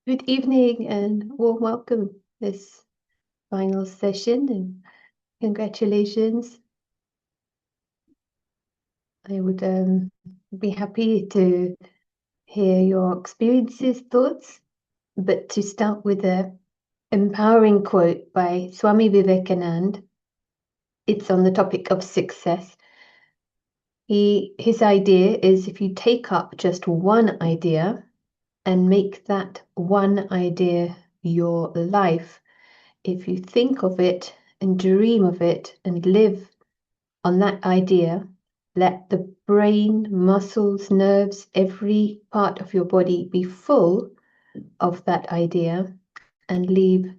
Good evening and warm welcome this final session and congratulations. I would be happy to hear your experiences, thoughts, but to start with a empowering quote by Swami Vivekananda. It's on the topic of success. His idea is if you take up just one idea and make that one idea your life, if you think of it and dream of it and live on that idea, let the brain, muscles, nerves, every part of your body be full of that idea and leave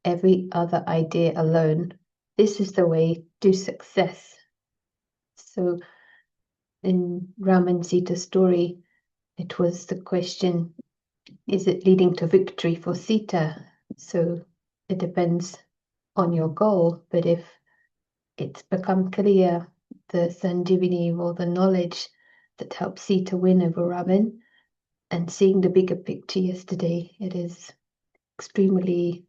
every other idea alone. This is the way to success. So in Ram and Sita's story, it was the question, is it leading to victory for Sita? So it depends on your goal, but if it's become clear, the Sanjeevani or the knowledge that helps Sita win over Ravan, and seeing the bigger picture yesterday, it is extremely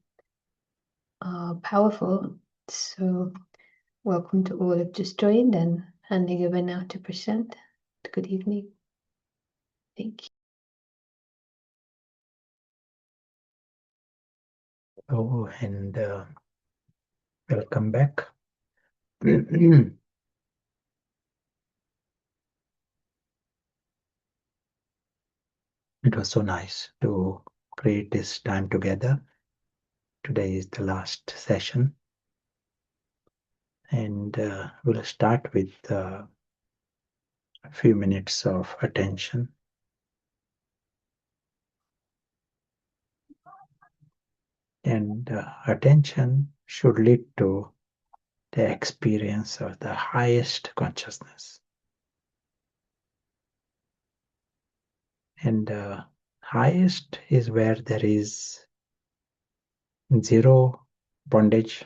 powerful. So welcome to all who've just joined, and handing over now to Prashant. Good evening. Thank you. Oh, and welcome back. It was so nice to create this time together. Today is the last session, and we'll start with a few minutes of attention. And attention should lead to the experience of the highest consciousness. And highest is where there is zero bondage.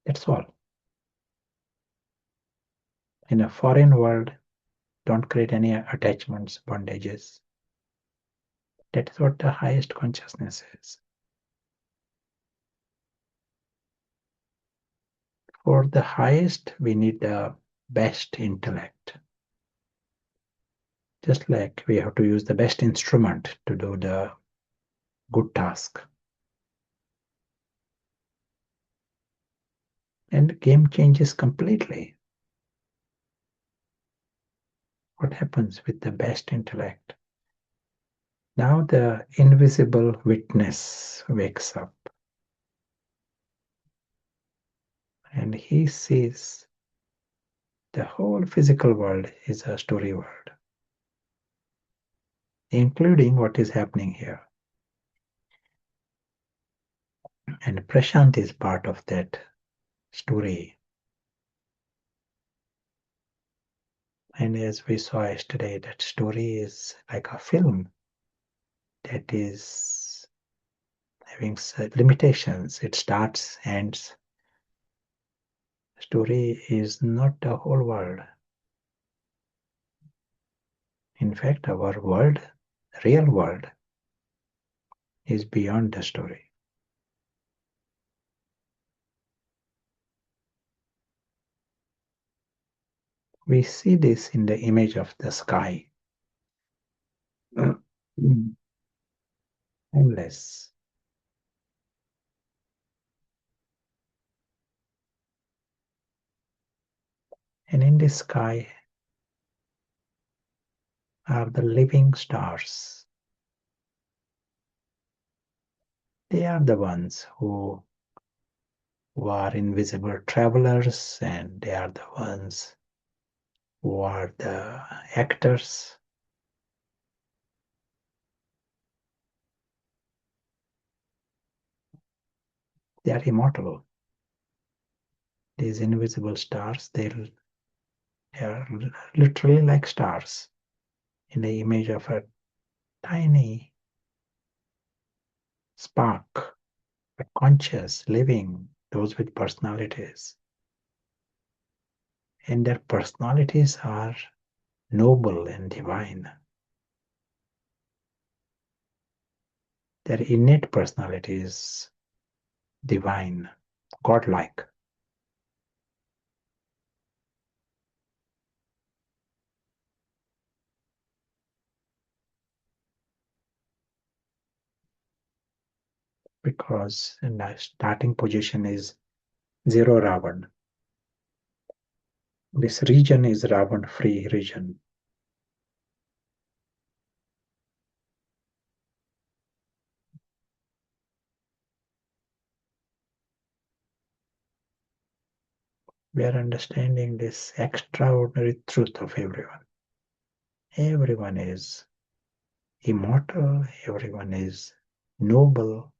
That's all. In a foreign world, don't create any attachments, bondages. That is what the highest consciousness is. For the highest, we need the best intellect. Just like we have to use the best instrument to do the good task. And the game changes completely. What happens with the best intellect? Now the invisible witness wakes up. And he sees the whole physical world is a story world, including what is happening here. And Prashant is part of that story. And as we saw yesterday, that story is like a film that is having limitations. It starts, ends. Story is not the whole world. In fact, our world, real world, is beyond the story. We see this in the image of the sky. Endless. And in the sky are the living stars. They are the ones who are invisible travelers, and they are the ones who are the actors. They are immortal. These invisible stars, they are literally like stars in the image of a tiny spark, but conscious, living, those with personalities. And their personalities are noble and divine. their innate personality is divine, godlike. Because in the starting position is zero Ravan. This region is Ravan free region. We are understanding this extraordinary truth of everyone. Everyone is immortal, everyone is noble,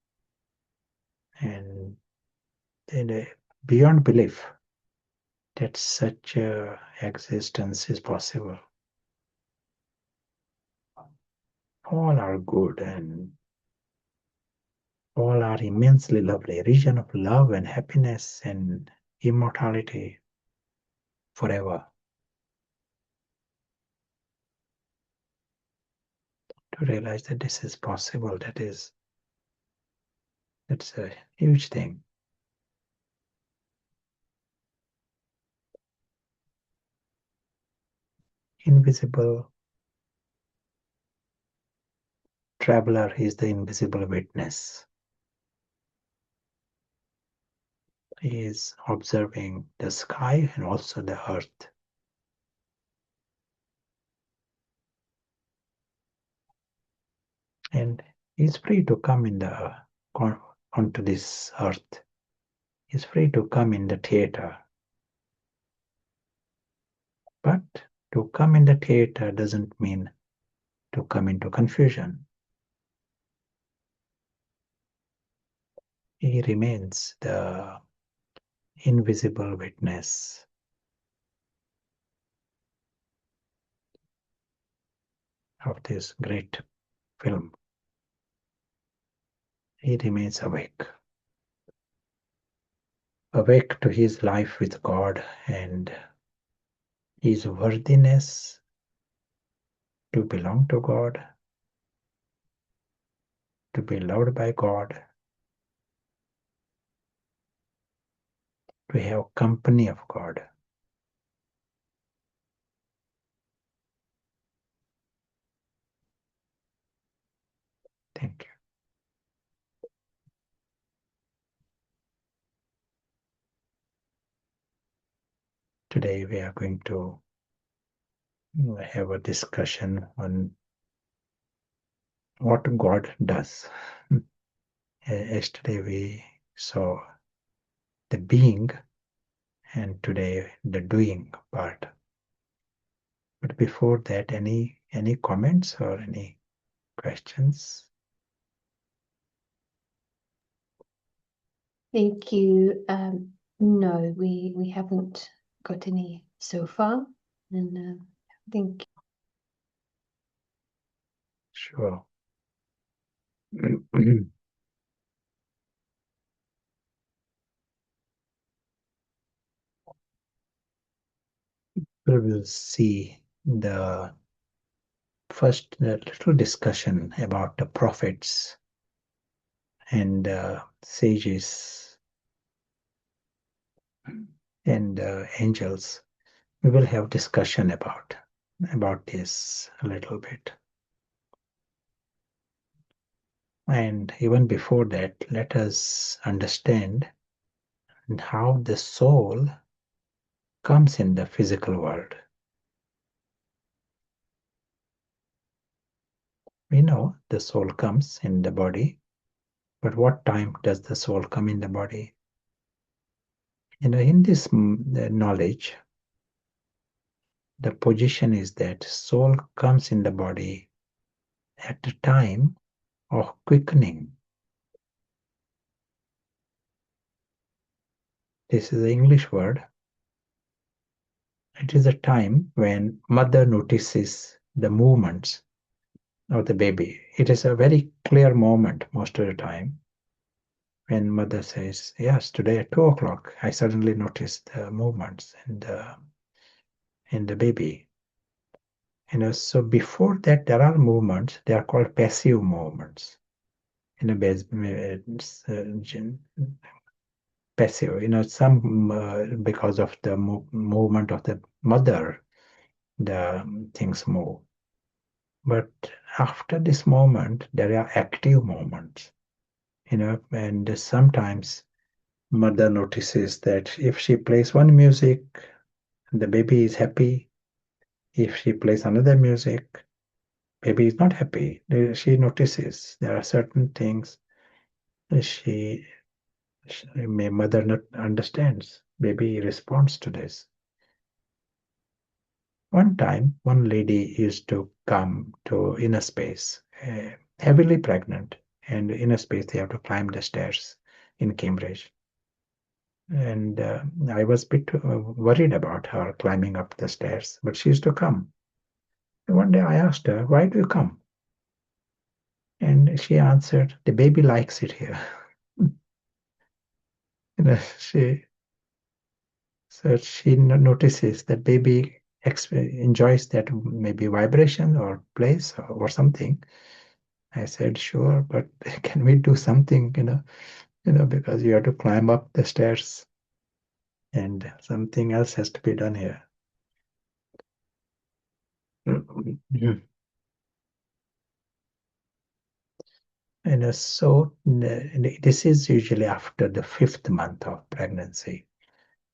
and beyond belief that such existence is possible. All are good and all are immensely lovely, a region of love and happiness and immortality forever. To realize that this is possible, that's a huge thing. Invisible traveler is the invisible witness. He is observing the sky and also the earth. And he's free to come onto this earth. He's free to come in the theater. But to come in the theater doesn't mean to come into confusion. He remains the invisible witness of this great film. He remains awake to his life with God and his worthiness to belong to God, to be loved by God, to have company of God. Thank you. Today we are going to have a discussion on what God does. Yesterday we saw the being and today the doing part. But before that, any comments or any questions? Thank you. No, we haven't got any so far, and I think Sure. We will see the first little discussion about the prophets and sages and angels. We will have discussion about this a little bit. And even before that, let us understand how the soul comes in the physical world. We know the soul comes in the body, but what time does the soul come in the body? In this knowledge, the position is that soul comes in the body at the time of quickening. This is the English word. It is a time when mother notices the movements of the baby. It is a very clear moment most of the time when mother says, yes, today at 2 o'clock, I suddenly noticed the movements in the baby. So before that, there are movements, they are called passive movements. in a passive, some because of the movement of the mother, the things move. But after this moment, there are active moments, and sometimes mother notices that if she plays one music, the baby is happy. If she plays another music, baby is not happy. She notices there are certain things she, mother not understands. Baby responds to this. One time, one lady used to come to inner space, heavily pregnant, and inner space they have to climb the stairs in Cambridge. And I was a bit worried about her climbing up the stairs, but she used to come. And one day I asked her, "Why do you come?" And she answered, "The baby likes it here." She she notices that baby enjoys that maybe vibration or place or something. I said, "Sure, but can we do something, because you have to climb up the stairs and something else has to be done here." And so this is usually after the 5th month of pregnancy.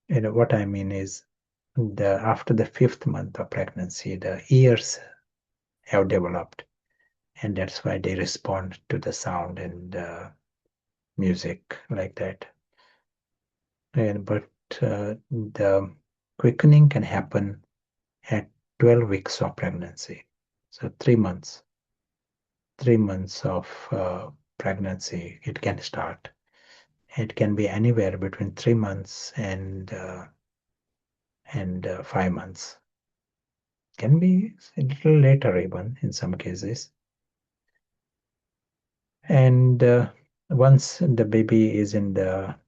What I mean is after the 5th month of pregnancy, the ears have developed, and that's why they respond to the sound and music like that. But the quickening can happen at 12 weeks of pregnancy. So 3 months, 3 months of pregnancy, it can start. It can be anywhere between 3 months and 5 months. Can be a little later even in some cases. And once the baby is in the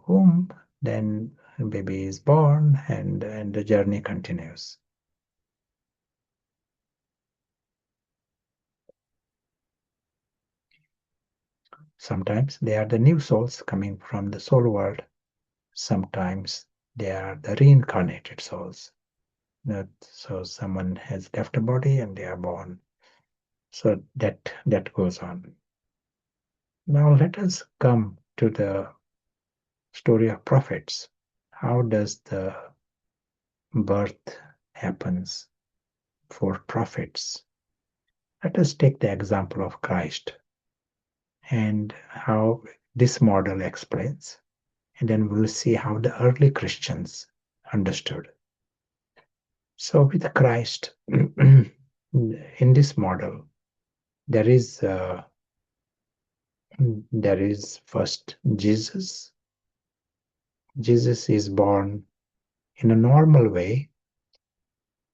womb, then the baby is born and the journey continues. Sometimes they are the new souls coming from the soul world. Sometimes they are the reincarnated souls. So someone has left a body and they are born. So that goes on. Now let us come to the story of prophets. How does the birth happens for prophets? Let us take the example of Christ and how this model explains, and then we'll see how the early Christians understood. So with Christ, in this model, there is first Jesus. Jesus is born in a normal way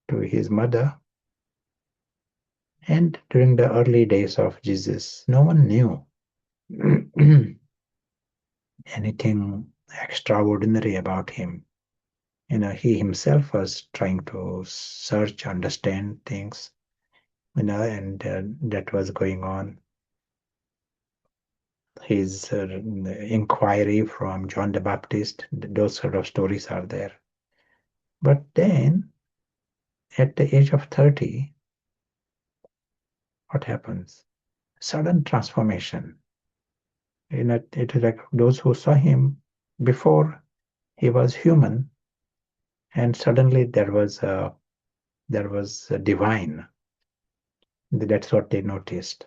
to his mother. And during the early days of Jesus, no one knew anything extraordinary about him. He himself was trying to search, understand things, and that was going on. His inquiry from John the Baptist, those sort of stories are there. But then, at the age of 30, what happens? Sudden transformation. It is like those who saw him before he was human, and suddenly there was a divine. That's what they noticed.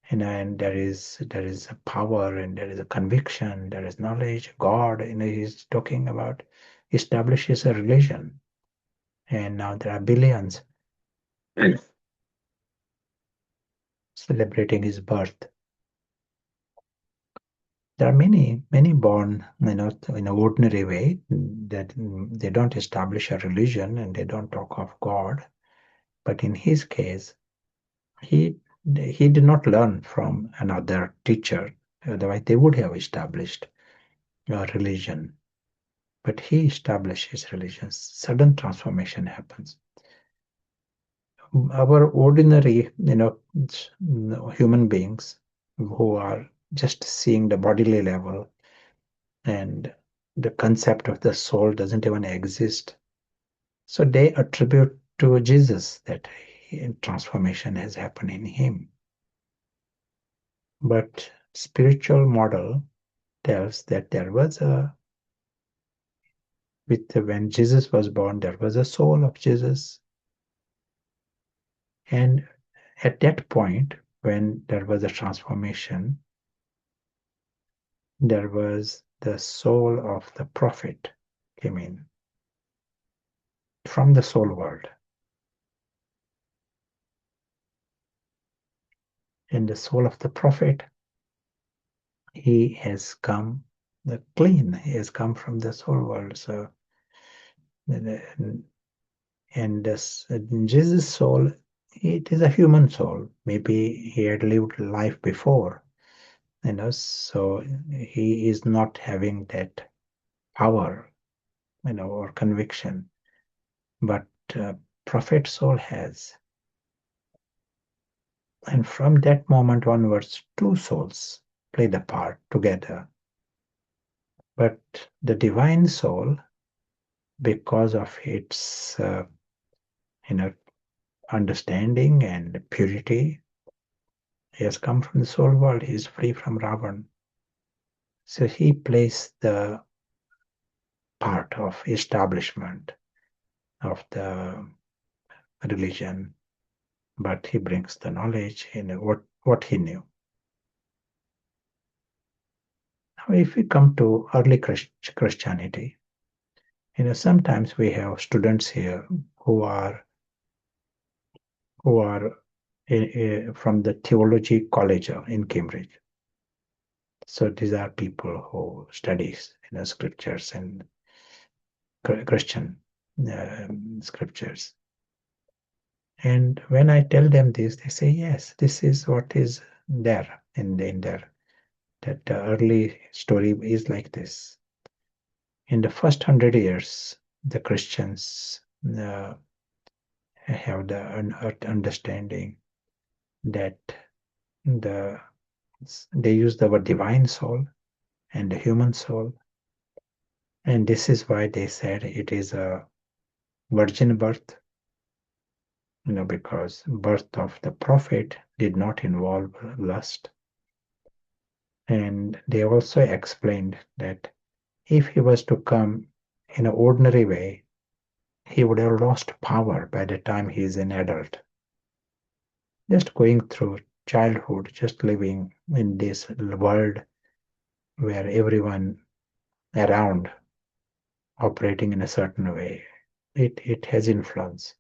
And there is a power, and there is a conviction, there is knowledge. God, he's talking about establishes a religion, and now there are billions celebrating his birth. There are many born, in an ordinary way, that they don't establish a religion and they don't talk of God. But in his case, he did not learn from another teacher. Otherwise, they would have established a religion. But he establishes religion. Sudden transformation happens. Our ordinary, human beings, who are just seeing the bodily level, and the concept of the soul doesn't even exist. So they attribute to Jesus that transformation has happened in him. But spiritual model tells that when Jesus was born, there was a soul of Jesus. And at that point, when there was a transformation, there was the soul of the prophet came in from the soul world. And the soul of the prophet, he has come clean. He has come from the soul world. So, and this Jesus' soul, it is a human soul. Maybe he had lived life before, so he is not having that power, or conviction. But prophet soul has. And from that moment onwards, two souls play the part together. But the divine soul, because of its understanding and purity, he has come from the soul world. He is free from Ravan. So he plays the part of establishment of the religion, but he brings the knowledge in what he knew. Now, if we come to early Christianity, sometimes we have students here who are from the theology college in Cambridge. So these are people who studies scriptures and Christian scriptures. And when I tell them this, they say, yes, this is what is there in there. That the early story is like this. In the first 100 years, the Christians have the understanding that they use the word divine soul and the human soul. And this is why they said it is a virgin birth, because birth of the prophet did not involve lust. And they also explained that if he was to come in an ordinary way, he would have lost power by the time he is an adult. Just going through childhood, just living in this world where everyone around operating in a certain way, it has influence.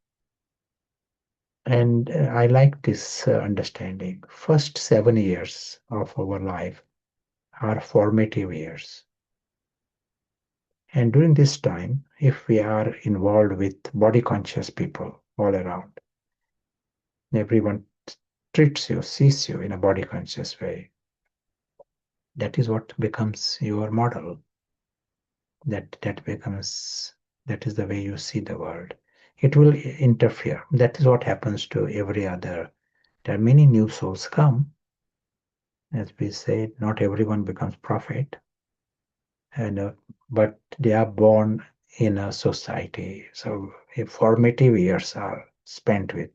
And I like this understanding. First 7 years of our life are formative years. And during this time, if we are involved with body conscious people all around, everyone treats you, sees you in a body conscious way. That is what becomes your model. That is the way you see the world. It will interfere. That is what happens to every other. There are many new souls come. As we said, not everyone becomes prophet, but they are born in a society. So formative years are spent with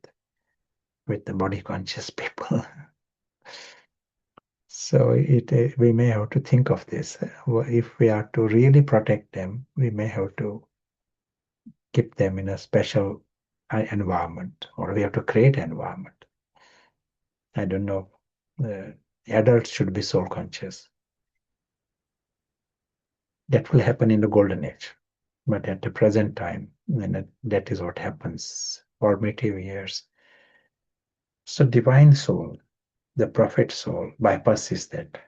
the body conscious people. So we may have to think of this. If we are to really protect them, we may have to keep them in a special environment, or we have to create an environment. I don't know. Adults should be soul conscious. That will happen in the golden age. But at the present time, that is what happens, formative years. So divine soul, the prophet soul, bypasses that.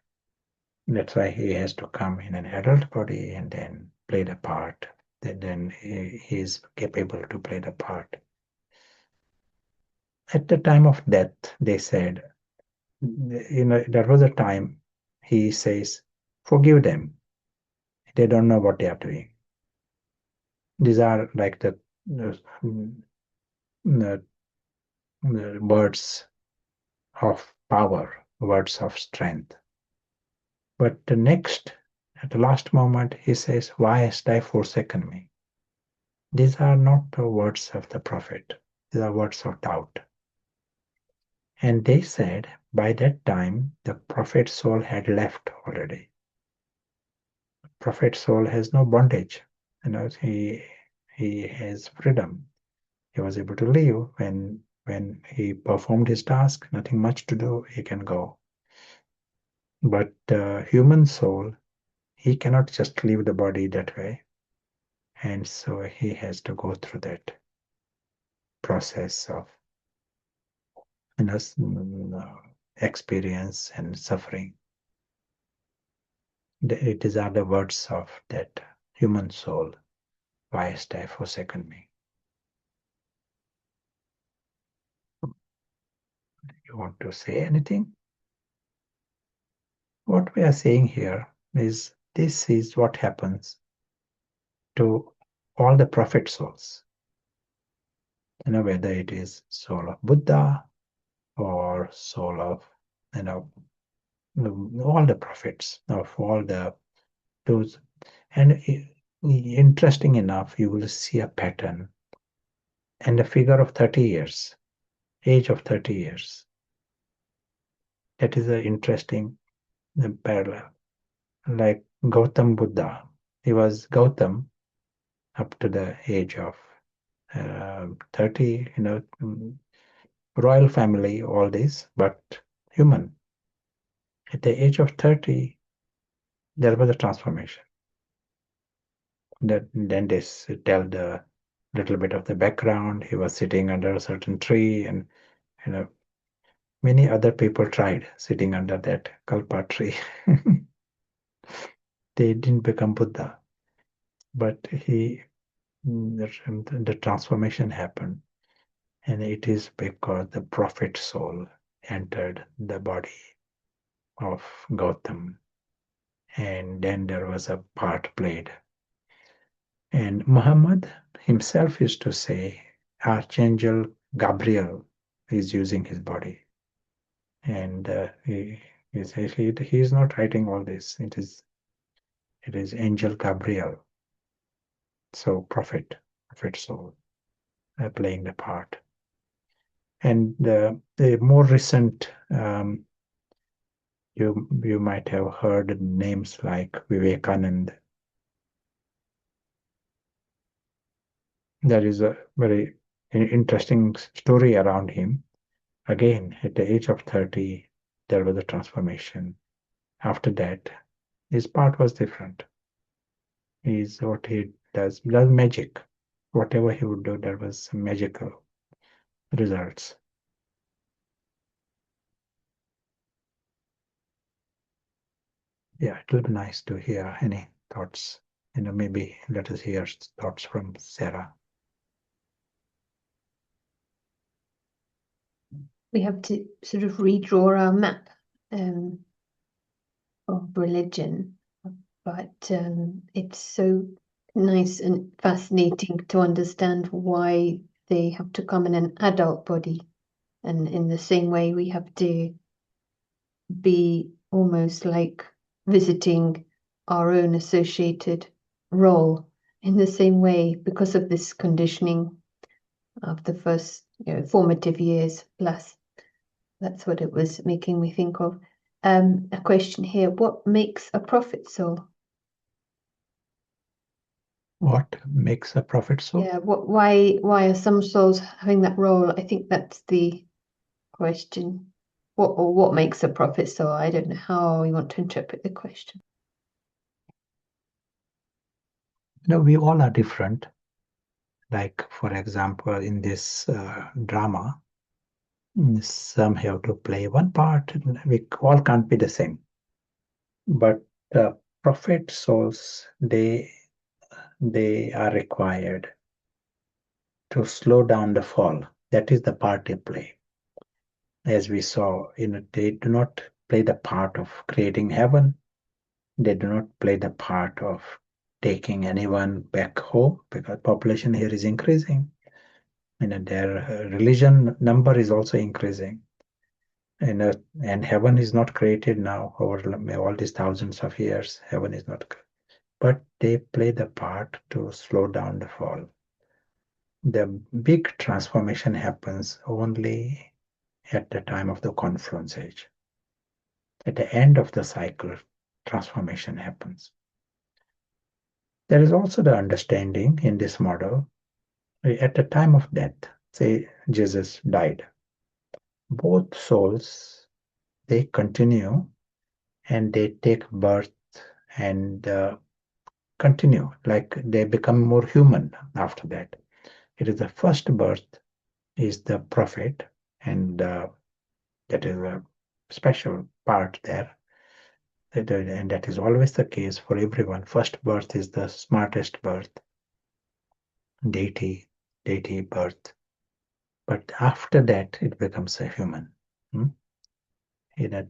That's why he has to come in an adult body and then play the part. Then he is capable to play the part. At the time of death, they said, there was a time he says, forgive them. They don't know what they are doing. These are like the words of power. words of strength. But the next, at the last moment, he says, "Why hast thou forsaken me?" These are not the words of the prophet, these are words of doubt. And they said, by that time, the prophet's soul had left already. Prophet's soul has no bondage. He has freedom. He was able to leave when he performed his task, nothing much to do, he can go. But the human soul, he cannot just leave the body that way. And so he has to go through that process of experience and suffering. It are the words of that human soul. Why hast thou forsaken me? You want to say anything? What we are saying here is this is what happens to all the prophet souls. Whether it is soul of Buddha or soul of, all the prophets, of all those. And interesting enough, you will see a pattern and a figure of 30 years, age of 30 years. That is an interesting parallel. Like Gautam Buddha, he was Gautam up to the age of 30, royal family, all this, but human. At the age of 30, there was a transformation. Then they tell the little bit of the background. He was sitting under a certain tree, and many other people tried sitting under that kalpa tree. They didn't become Buddha, but the transformation happened, and it is because the prophet soul entered the body of Gautam, and then there was a part played. And Muhammad himself used to say, Archangel Gabriel is using his body. And he is not writing all this. It is Angel Gabriel. So prophet soul playing the part. And the more recent, you might have heard names like Vivekanand. There is a very interesting story around him. Again, at the age of 30, there was a transformation. After that, his part was different. Is what he does magic. Whatever he would do, there was magical results. Yeah, it will be nice to hear any thoughts. Maybe let us hear thoughts from Sarah. We have to sort of redraw our map of religion, but it's so nice and fascinating to understand why they have to come in an adult body, and in the same way we have to be almost like visiting our own associated role in the same way because of this conditioning of the first formative years plus. That's what it was making me think of. A question here: what makes a prophet soul? What makes a prophet soul? Yeah, why are some souls having that role? I think that's the question. What makes a prophet soul? I don't know how you want to interpret the question. We all are different. Like, for example, in this drama, some have to play one part. We all can't be the same. But the prophet souls, they are required to slow down the fall. That is the part they play. As we saw, they do not play the part of creating heaven. They do not play the part of taking anyone back home, because population here is increasing. Their religion number is also increasing. and heaven is not created now over all these thousands of years. Heaven is not, but they play the part to slow down the fall. The big transformation happens only at the time of the confluence age. At the end of the cycle, transformation happens. There is also the understanding in this model at the time of death, say Jesus died, both souls, they continue and they take birth and continue, like they become more human after that. It is the first birth is the prophet, and that is a special part there. And that is always the case for everyone. First birth is the smartest birth, deity birth. But after that, it becomes a human. It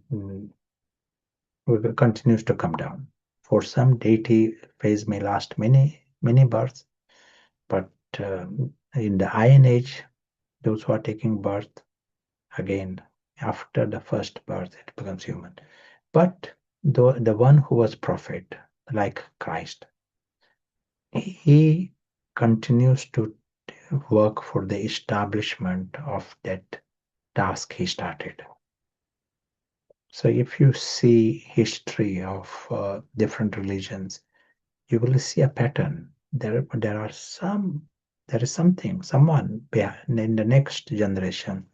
continues to come down. For some, deity phase may last many births, but in the Iron Age, those who are taking birth, again, after the first birth, it becomes human. But the one who was prophet, like Christ, he continues to work for the establishment of that task he started. So if you see history of different religions, you will see a pattern. There is something, someone in the next generation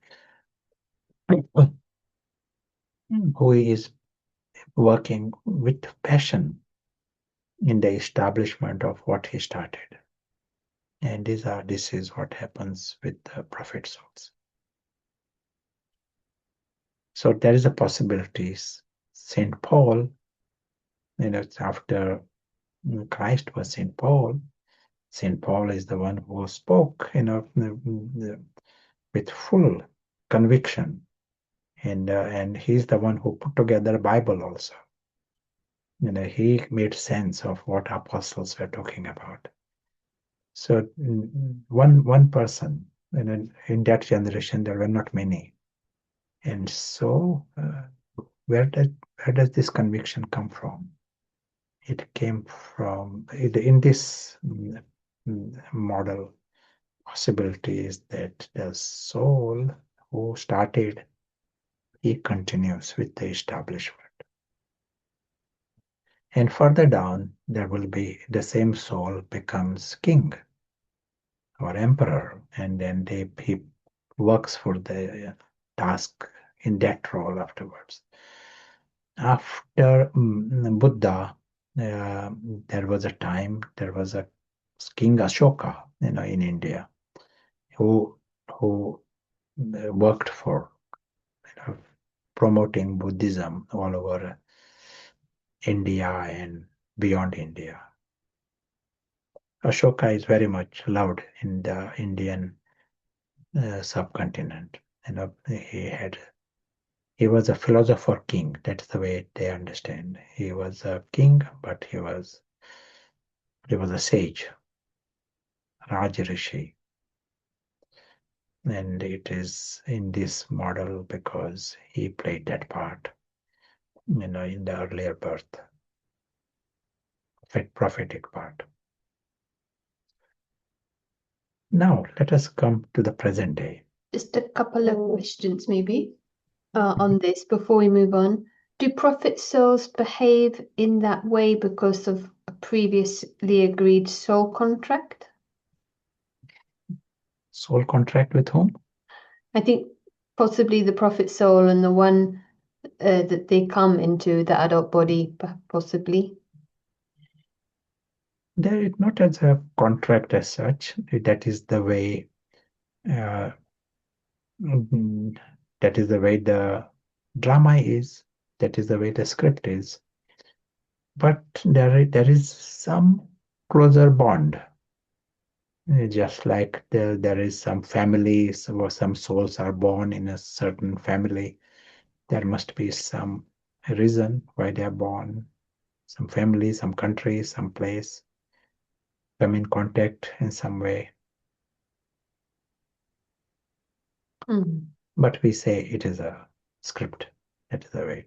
who is working with passion in the establishment of what he started. And this is what happens with the prophet souls. So there is a possibility. Saint Paul, after Christ was Saint Paul. Saint Paul is the one who spoke, with full conviction, and he's the one who put together the Bible also. He made sense of what apostles were talking about. So one person, in that generation there were not many, and so where does this conviction come from? It came from in this model. Possibility is that the soul who started, he continues with the establishment. And further down, there will be the same soul becomes king or emperor, and then he works for the task in that role afterwards. After Buddha, there was a King Ashoka, in India, who worked for promoting Buddhism all over India and beyond India. Ashoka is very much loved in the Indian subcontinent. He was a philosopher king. That's the way they understand. He was a king, but he was a sage, Raj Rishi. And it is in this model because he played that part, in the earlier birth, prophetic part. Now let us come to the present day. Just a couple of questions maybe on this before we move on. Do prophet souls behave in that way because of a previously agreed soul contract? Soul contract with whom? I think possibly the prophet soul and the one that they come into the adult body, possibly. There is not as a contract as such. That is the way. That is the way the drama is. That is the way the script is. But there is some closer bond. Just like there is some families or some souls are born in a certain family, there must be some reason why they are born. Some family, some country, some place, come in contact in some way. But we say it is a script. That is the way.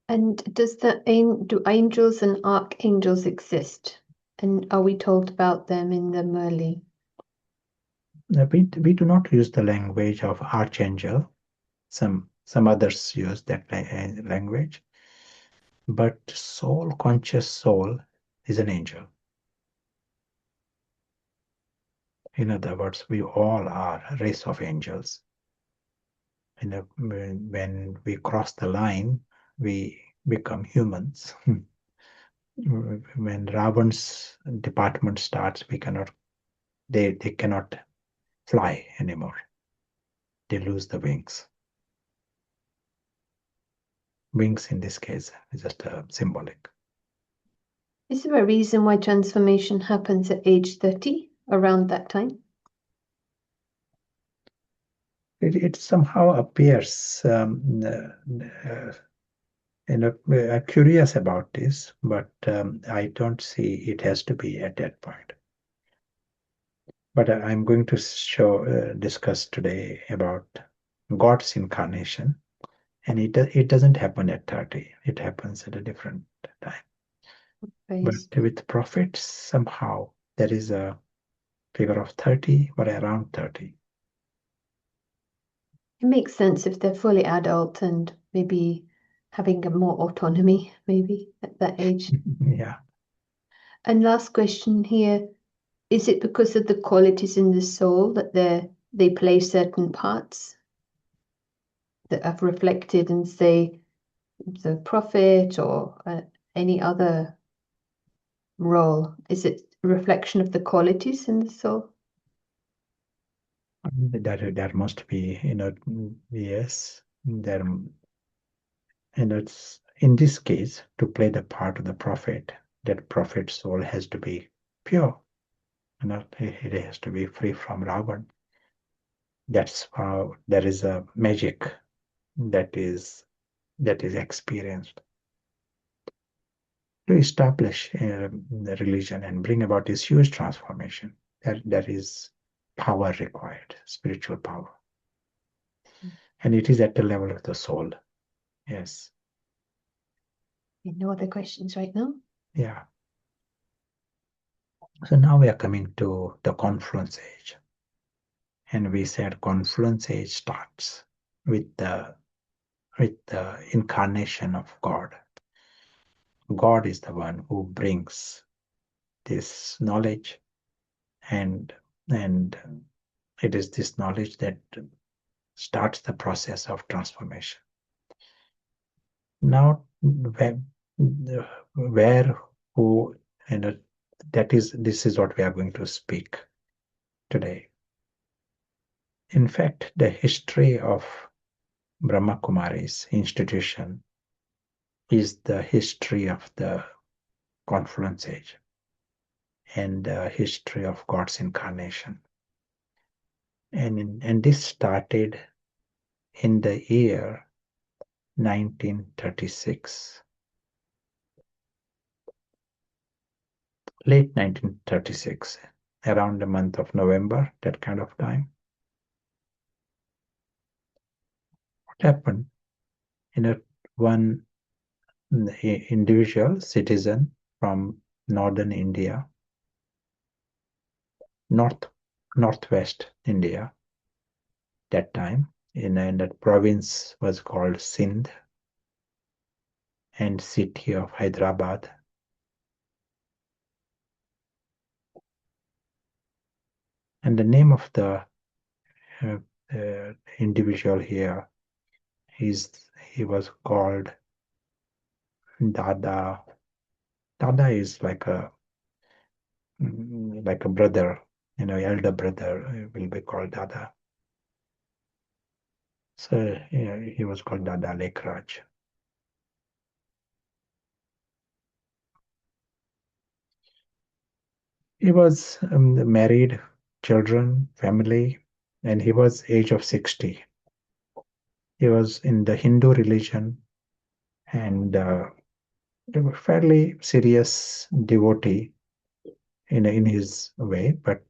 And do angels and archangels exist? And are we told about them in the Murli? We do not use the language of archangel. Some others use that language. But soul, conscious soul, is an angel. In other words, we all are a race of angels. When we cross the line, we become humans. When Ravan's department starts, they cannot fly anymore. They lose the wings. Wings in this case is just symbolic. Is there a reason why transformation happens at age 30, around that time? It somehow appears, I'm curious about this, but I don't see it has to be at that point. But I'm going to discuss today about God's incarnation, and it doesn't happen at 30. It happens at a different time. Praise. But with prophets, somehow there is a figure of 30 or around 30. It makes sense if they're fully adult and maybe having more autonomy, maybe at that age. Yeah. And last question here, is it because of the qualities in the soul that they play certain parts that have reflected in, say, the prophet or any other role? Is it a reflection of the qualities in the soul? There must be, yes, there, and it's in this case to play the part of the prophet. That prophet's soul has to be pure, it has to be free from Ravan. That's how there is a magic that is experienced to establish the religion and bring about this huge transformation. There is power required, spiritual power, and it is at the level of the soul. Yes. No other questions right now? Yeah. So now we are coming to the confluence age. And we said confluence age starts with the incarnation of God. God is the one who brings this knowledge, and it is this knowledge that starts the process of transformation. Now, where who, and this is what we are going to speak today. In fact, the history of Brahma Kumari's institution is the history of the confluence age and the history of God's incarnation. And this started in the year 1936, late 1936, around the month of November, that kind of time. What happened? One individual citizen from northern India, northwest India, that time, in that province was called Sindh, and city of Hyderabad. And the name of the individual here he was called Dada. Dada is like a brother, elder brother will be called Dada. So he was called Dada Lekraj. He was married, children, family, and he was age of 60. He was in the Hindu religion and fairly serious devotee in his way, but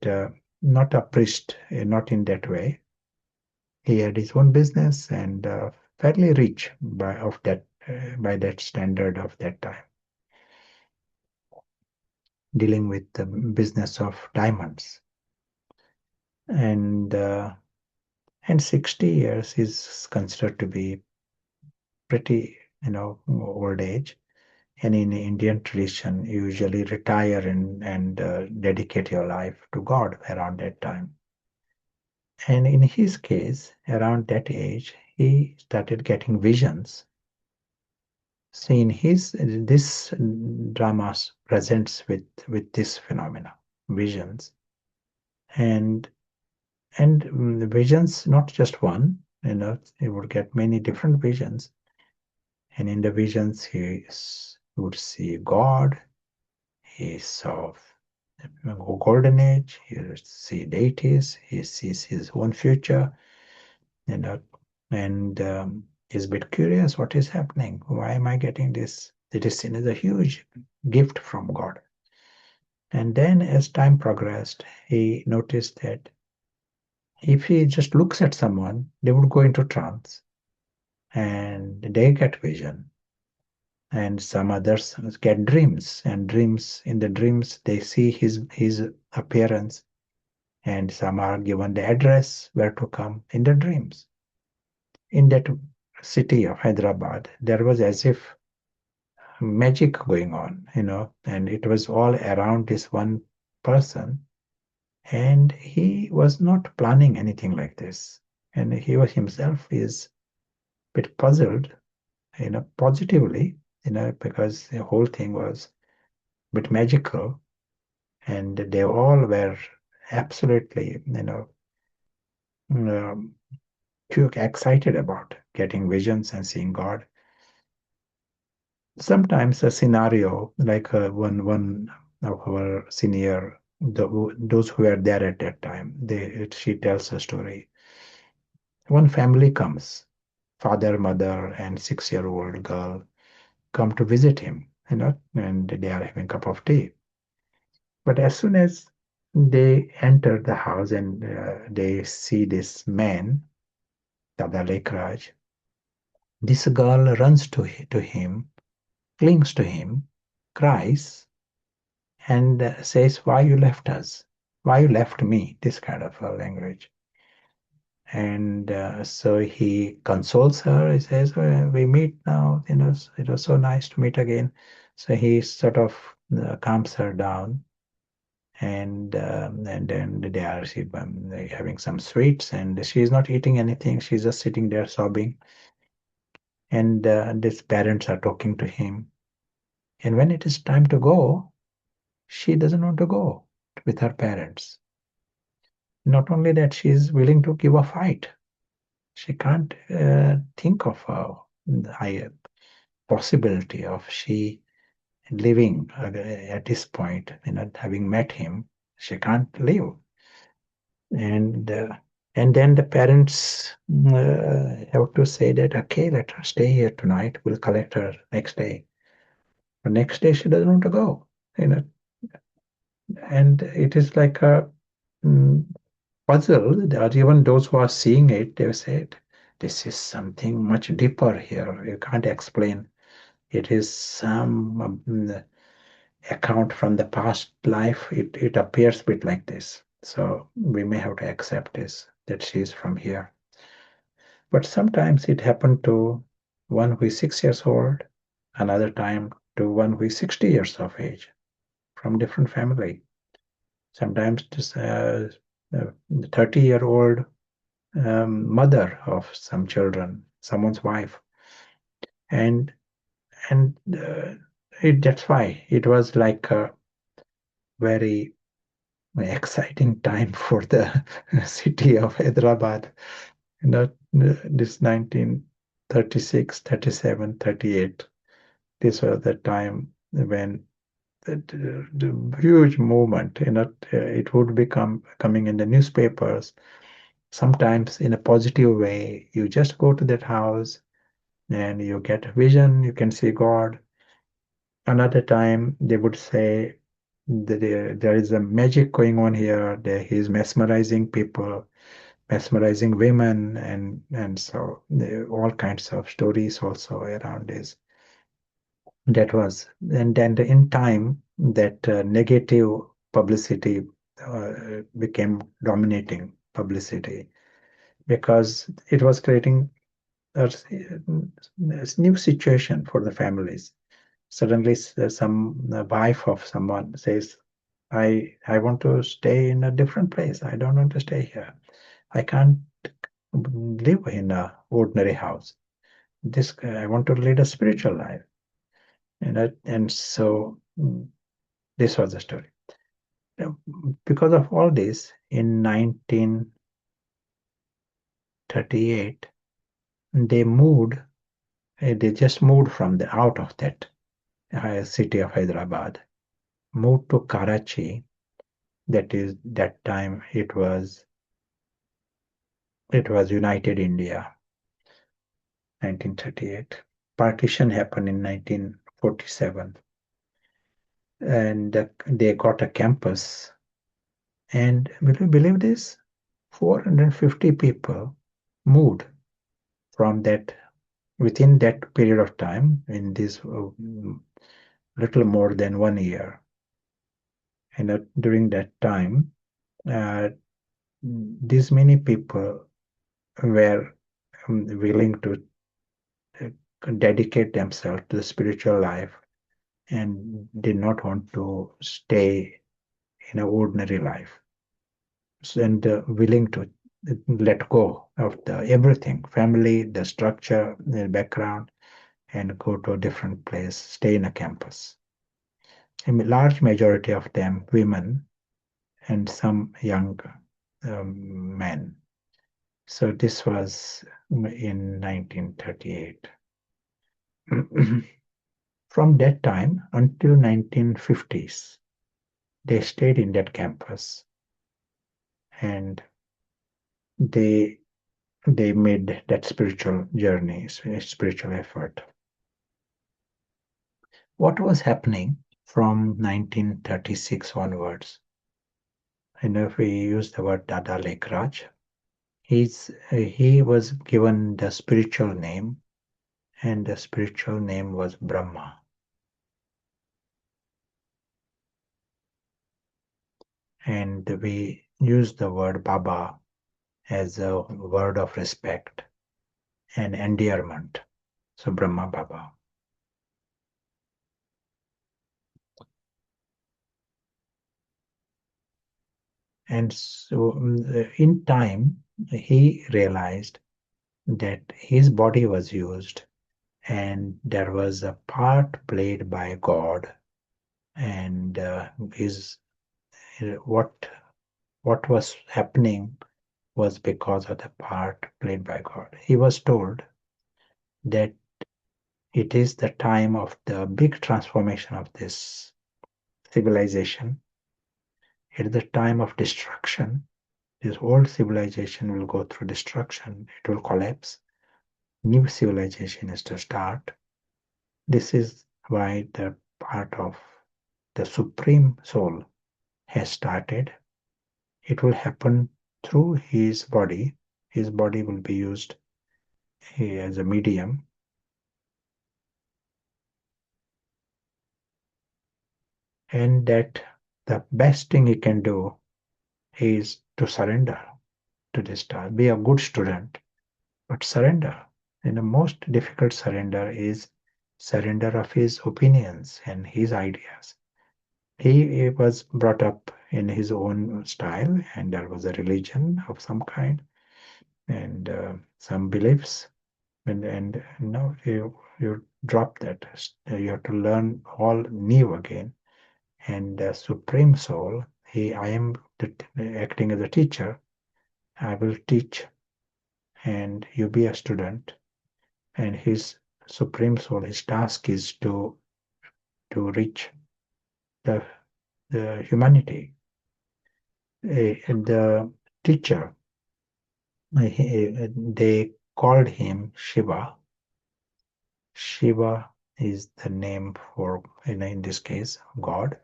not a priest, not in that way. He had his own business and fairly rich by that standard of that time, dealing with the business of diamonds. And 60 years is considered to be pretty, old age. And in Indian tradition, you usually retire and dedicate your life to God around that time. And in his case, around that age, he started getting visions. So in his this drama presents with this phenomena, visions, and the visions, not just one. He would get many different visions, and in the visions would see God. He saw golden age. He would see deities. He sees his own future, you know, and is a bit curious what is happening. Why am I getting this? It is seen as a huge gift from God. And then as time progressed, he noticed that if he just looks at someone, they would go into trance and they get vision. And some others get dreams, and dreams in the dreams they see his appearance, and some are given the address where to come in the dreams. In that city of Hyderabad, there was as if magic going on, and it was all around this one person. And he was not planning anything like this. And he was himself is a bit puzzled, positively, because the whole thing was a bit magical. And they all were absolutely, um, excited about getting visions and seeing God. Sometimes a scenario like one of our senior, those who were there at that time, she tells a story. One family comes, father, mother, and 6-year-old girl come to visit him, and they are having a cup of tea. But as soon as they enter the house and they see this man, Dada Lekraj, this girl runs to him, clings to him, cries, and says, "Why you left us? Why you left me?" This kind of language. And so he consoles her. He says, "Well, we meet now. It was so nice to meet again." So he sort of calms her down, and then they having some sweets, and she's not eating anything. She's just sitting there sobbing, and these parents are talking to him. And when it is time to go, she doesn't want to go with her parents. Not only that, she is willing to give a fight. She can't think of a higher possibility of she living at this point, having met him. She can't live. And then the parents have to say that, okay, let her stay here tonight. We'll collect her next day. The next day she doesn't want to go. You know, and it is like a puzzle. Even those who are seeing it, they said, this is something much deeper here. You can't explain. It is some account from the past life. It appears a bit like this. So we may have to accept this, that she is from here. But sometimes it happened to one who is 6 years old, another time to one who is 60 years of age, from different family. Sometimes this 30-year-old mother of some children, someone's wife, and that's why it was like a very exciting time for the city of Hyderabad. This 1936, 37, 38. This was the time when the huge movement, it would become coming in the newspapers. Sometimes in a positive way, you just go to that house and you get a vision, you can see God. Another time they would say that there is a magic going on here, that he's mesmerizing people. mesmerizing women, and so all kinds of stories also around this. That was, and then in time that negative publicity became dominating publicity, because it was creating a new situation for the families. Suddenly, some wife of someone says, I want to stay in a different place. I don't want to stay here. I can't live in a ordinary house. This I want to lead a spiritual life, and so this was the story. Because of all this, in 1938, they moved. They just moved from the out of that city of Hyderabad, moved to Karachi. That time it was United India, 1938. Partition happened in 1947, and they got a campus. And will you believe this? 450 people moved from that within that period of time, in this little more than 1 year. And during that time, uh, these many people were willing to uh, dedicate themselves to the spiritual life and did not want to stay in an ordinary life, and willing to let go of the everything, family, the structure, the background, and go to a different place, stay in a campus. A large majority of them women, and some young men. So this was in 1938. From that time until 1950s, they stayed in that campus, and they they made that spiritual journey, spiritual effort. What was happening from 1936 onwards? And if we use the word Dada Lekraj, he was given the spiritual name, and the spiritual name was Brahma. And we use the word Baba as a word of respect and endearment. So Brahma Baba. And so in time, he realized that his body was used, and there was a part played by God, and his what was happening was because of the part played by God. He was told that it is the time of the big transformation of this civilization. It is the time of destruction. This old civilization will go through destruction. It will collapse. New civilization is to start. This is why the part of the Supreme Soul has started. It will happen through his body. His body will be used as a medium. And that the best thing he can do is to surrender to this task. Be a good student, but surrender. And the most difficult surrender is surrender of his opinions and his ideas. He was brought up in his own style, and there was a religion of some kind, and some beliefs, and now you drop that. You have to learn all new again. And the Supreme Soul, I am acting as a teacher. I will teach, and you be a student. And his Supreme Soul, his task is to reach the humanity. The teacher, they called him Shiva. Shiva is the name for, in this case, God.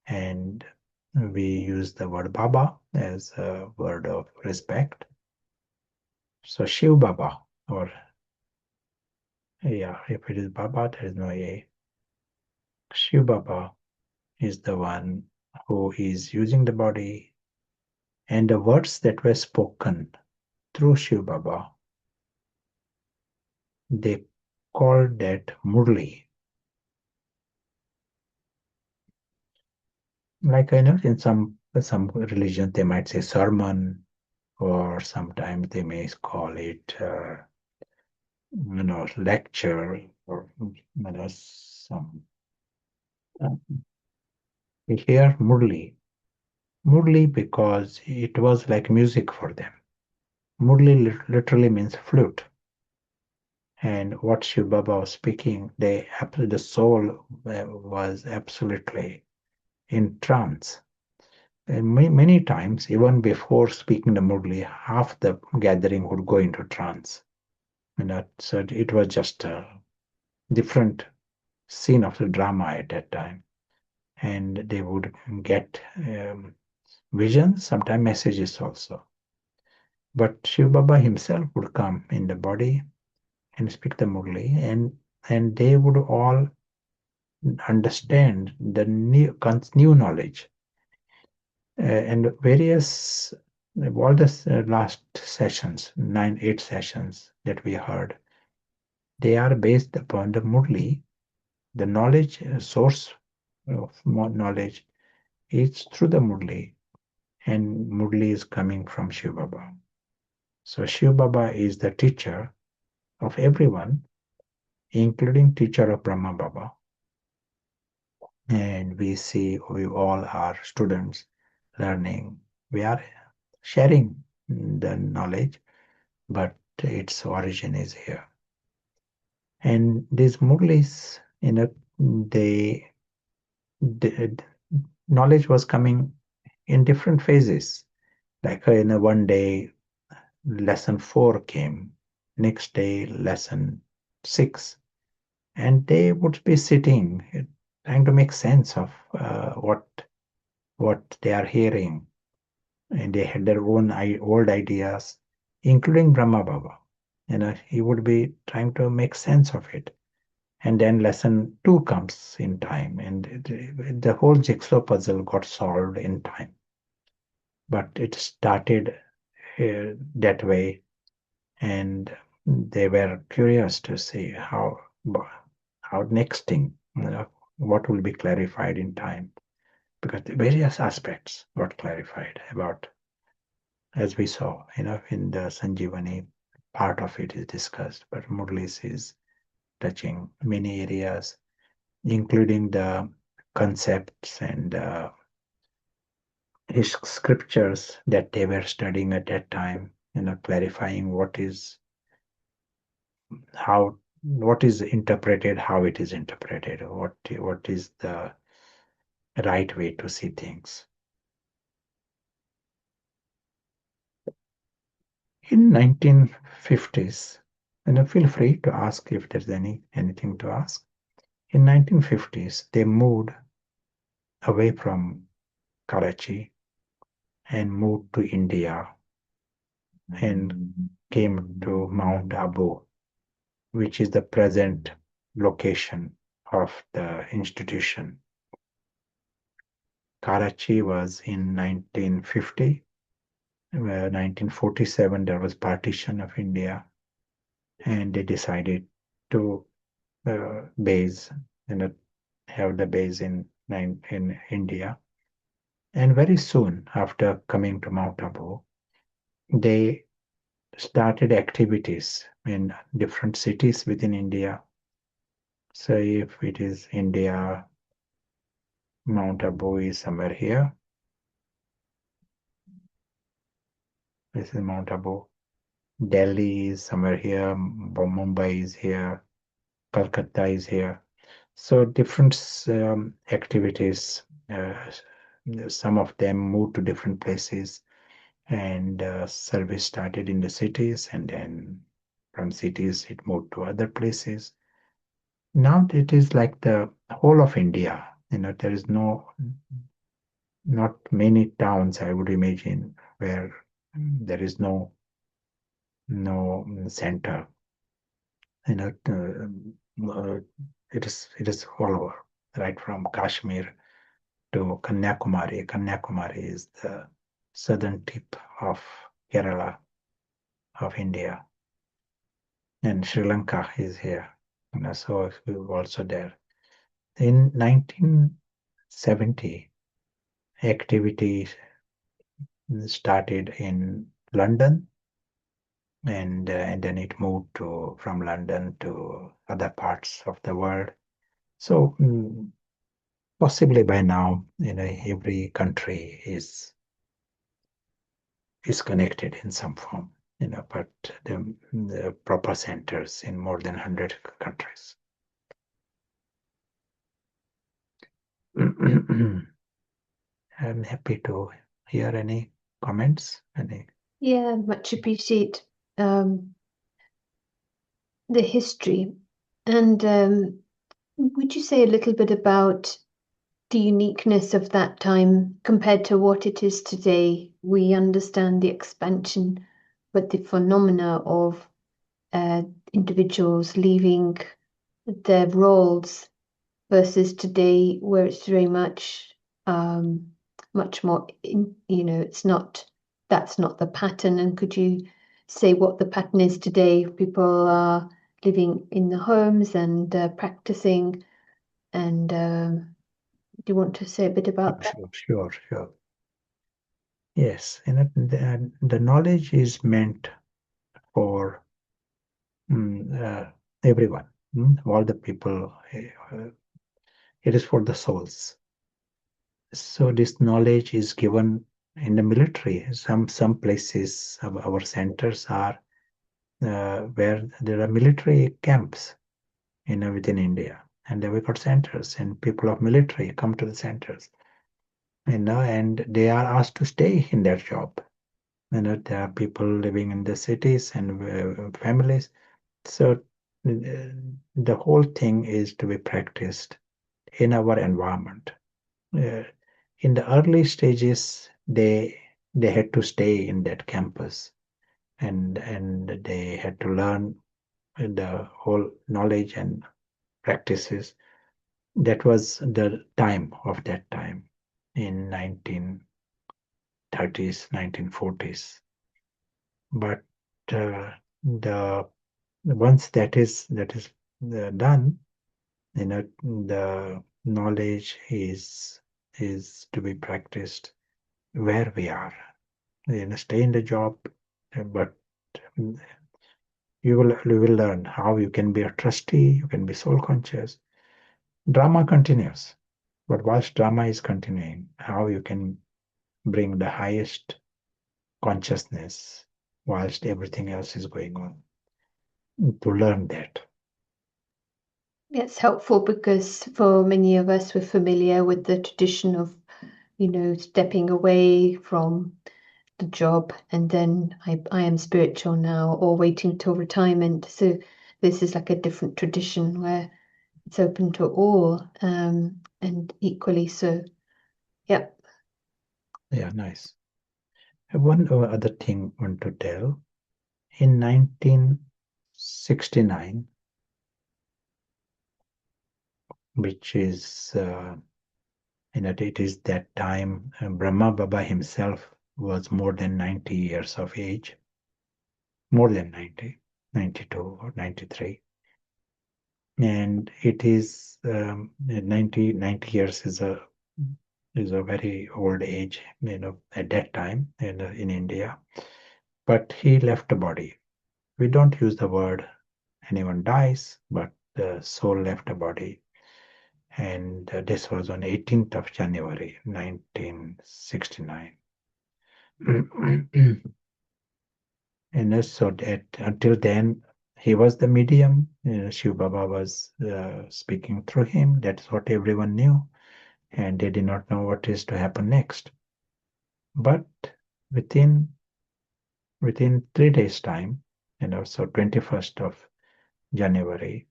And we use the word Baba as a word of respect. So Shiv Baba, or yeah, if it is Baba, there is no A. Shiv Baba is the one who is using the body, and the words that were spoken through Shiv Baba, they called that Murli. Like I know in some religion they might say sermon, or sometimes they may call it lecture, or some uh, we hear Murli. Murli because it was like music for them. Murli literally means flute. And what Shiv Baba was speaking, the soul was absolutely in trance. And many times, even before speaking the Murli, half the gathering would go into trance. So it was just a different scene of the drama at that time. And they would get visions, sometimes messages also. But Shiv Baba himself would come in the body and speak the Murli, and they would all understand the new knowledge, and various all the last sessions, 8 sessions that we heard, they are based upon the Murli. The knowledge source of knowledge is through the Murli, and Murli is coming from Shiv Baba. So Shiv Baba is the teacher of everyone, including teacher of Brahma Baba. And we all are students learning. We are sharing the knowledge, but its origin is here. And these Murlis, the knowledge was coming in different phases. Like one day, lesson 4 came, next day, lesson 6, and they would be sitting, trying to make sense of what they are hearing, and they had their own old ideas, including Brahma Baba. He would be trying to make sense of it. And then lesson 2 comes in time, and the whole jigsaw puzzle got solved in time. But it started that way, and they were curious to see how next thing, what will be clarified in time, because the various aspects got clarified about, as we saw, in the Sanjeevani, part of it is discussed, but Murlis is touching many areas, including the concepts and his scriptures that they were studying at that time, clarifying what is interpreted, how it is interpreted, what is the right way to see things. In 1950s, feel free to ask if there's anything to ask. In 1950s, they moved away from Karachi and moved to India and came to Mount Abu, which is the present location of the institution. Karachi was in 1950. 1947, there was partition of India, and they decided to base, have the base in India. And very soon after coming to Mount Abu, they started activities in different cities within India. So if it is India, Mount Abu is somewhere here. This is Mount Abu. Delhi is somewhere here. Mumbai is here. Calcutta is here. So different activities. Some of them moved to different places, and service started in the cities, and then from cities it moved to other places. Now it is like the whole of India. There is not many towns, I would imagine, where there is no no center. You know, it is all over, right from Kashmir to Kanyakumari. Kanyakumari is the southern tip of Kerala of India, and Sri Lanka is here. So we were also there. In 1970, activity started in London, and then it moved from London to other parts of the world. So possibly by now, every country is connected in some form. But the proper centers in more than 100 countries. I'm happy to hear any comments. Yeah, much appreciate the history. And would you say a little bit about the uniqueness of that time compared to what it is today? We understand the expansion, but the phenomena of individuals leaving their roles versus today, where it's very much more, it's not, that's not the pattern. And could you say what the pattern is today? People are living in the homes and practicing. And do you want to say a bit about that? Sure. Yes, the knowledge is meant for everyone, all the people. It is for the souls. So this knowledge is given in the military. Some places, our centers are where there are military camps, within India, and we got centers, and people of military come to the centers, and they are asked to stay in their job. There are people living in the cities and families. So the whole thing is to be practiced in our environment. In the early stages, they had to stay in that campus, and they had to learn the whole knowledge and practices. That was the time of that time in 1930s, 1940s. But the once that is done, the knowledge is to be practiced where we are. Stay in the job, but you will learn how you can be a trustee, you can be soul conscious. Drama continues, but whilst drama is continuing, how you can bring the highest consciousness whilst everything else is going on, to learn that. It's helpful because for many of us, we're familiar with the tradition of, stepping away from the job and then I am spiritual now, or waiting till retirement. So this is like a different tradition where it's open to all, and equally so. Yep. Yeah, nice. One other thing I want to tell. In 1969, which is, it is that time Brahma Baba himself was more than 90 years of age, more than 90, 92 or 93. And it is 90 years is a very old age, at that time in India. But he left the body. We don't use the word anyone dies, but the soul left the body. And this was on 18th of January 1969. And so that until then, he was the medium. Shiv Baba was speaking through him. That's what everyone knew, and they did not know what is to happen next. But within 3 days' time, so 21st of January,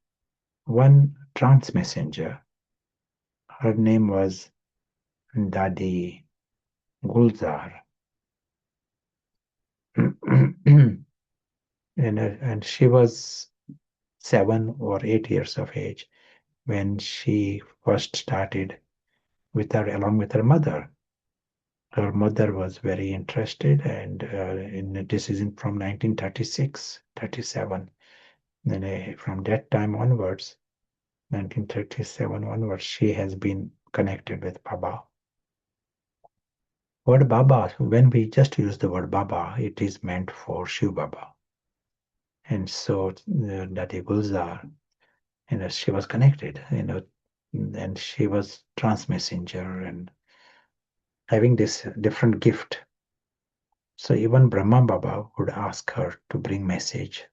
one trance messenger, her name was Dadi Gulzar. and she was 7 or 8 years of age when she first started along with her mother. Her mother was very interested, and this is from 1936, 37. And from that time onwards, 1937 onwards, she has been connected with Baba. Word Baba, when we just use the word Baba, it is meant for Shiv Baba. And so Dadi Gulzar, she was connected, and she was trans-messenger and having this different gift. So even Brahma Baba would ask her to bring message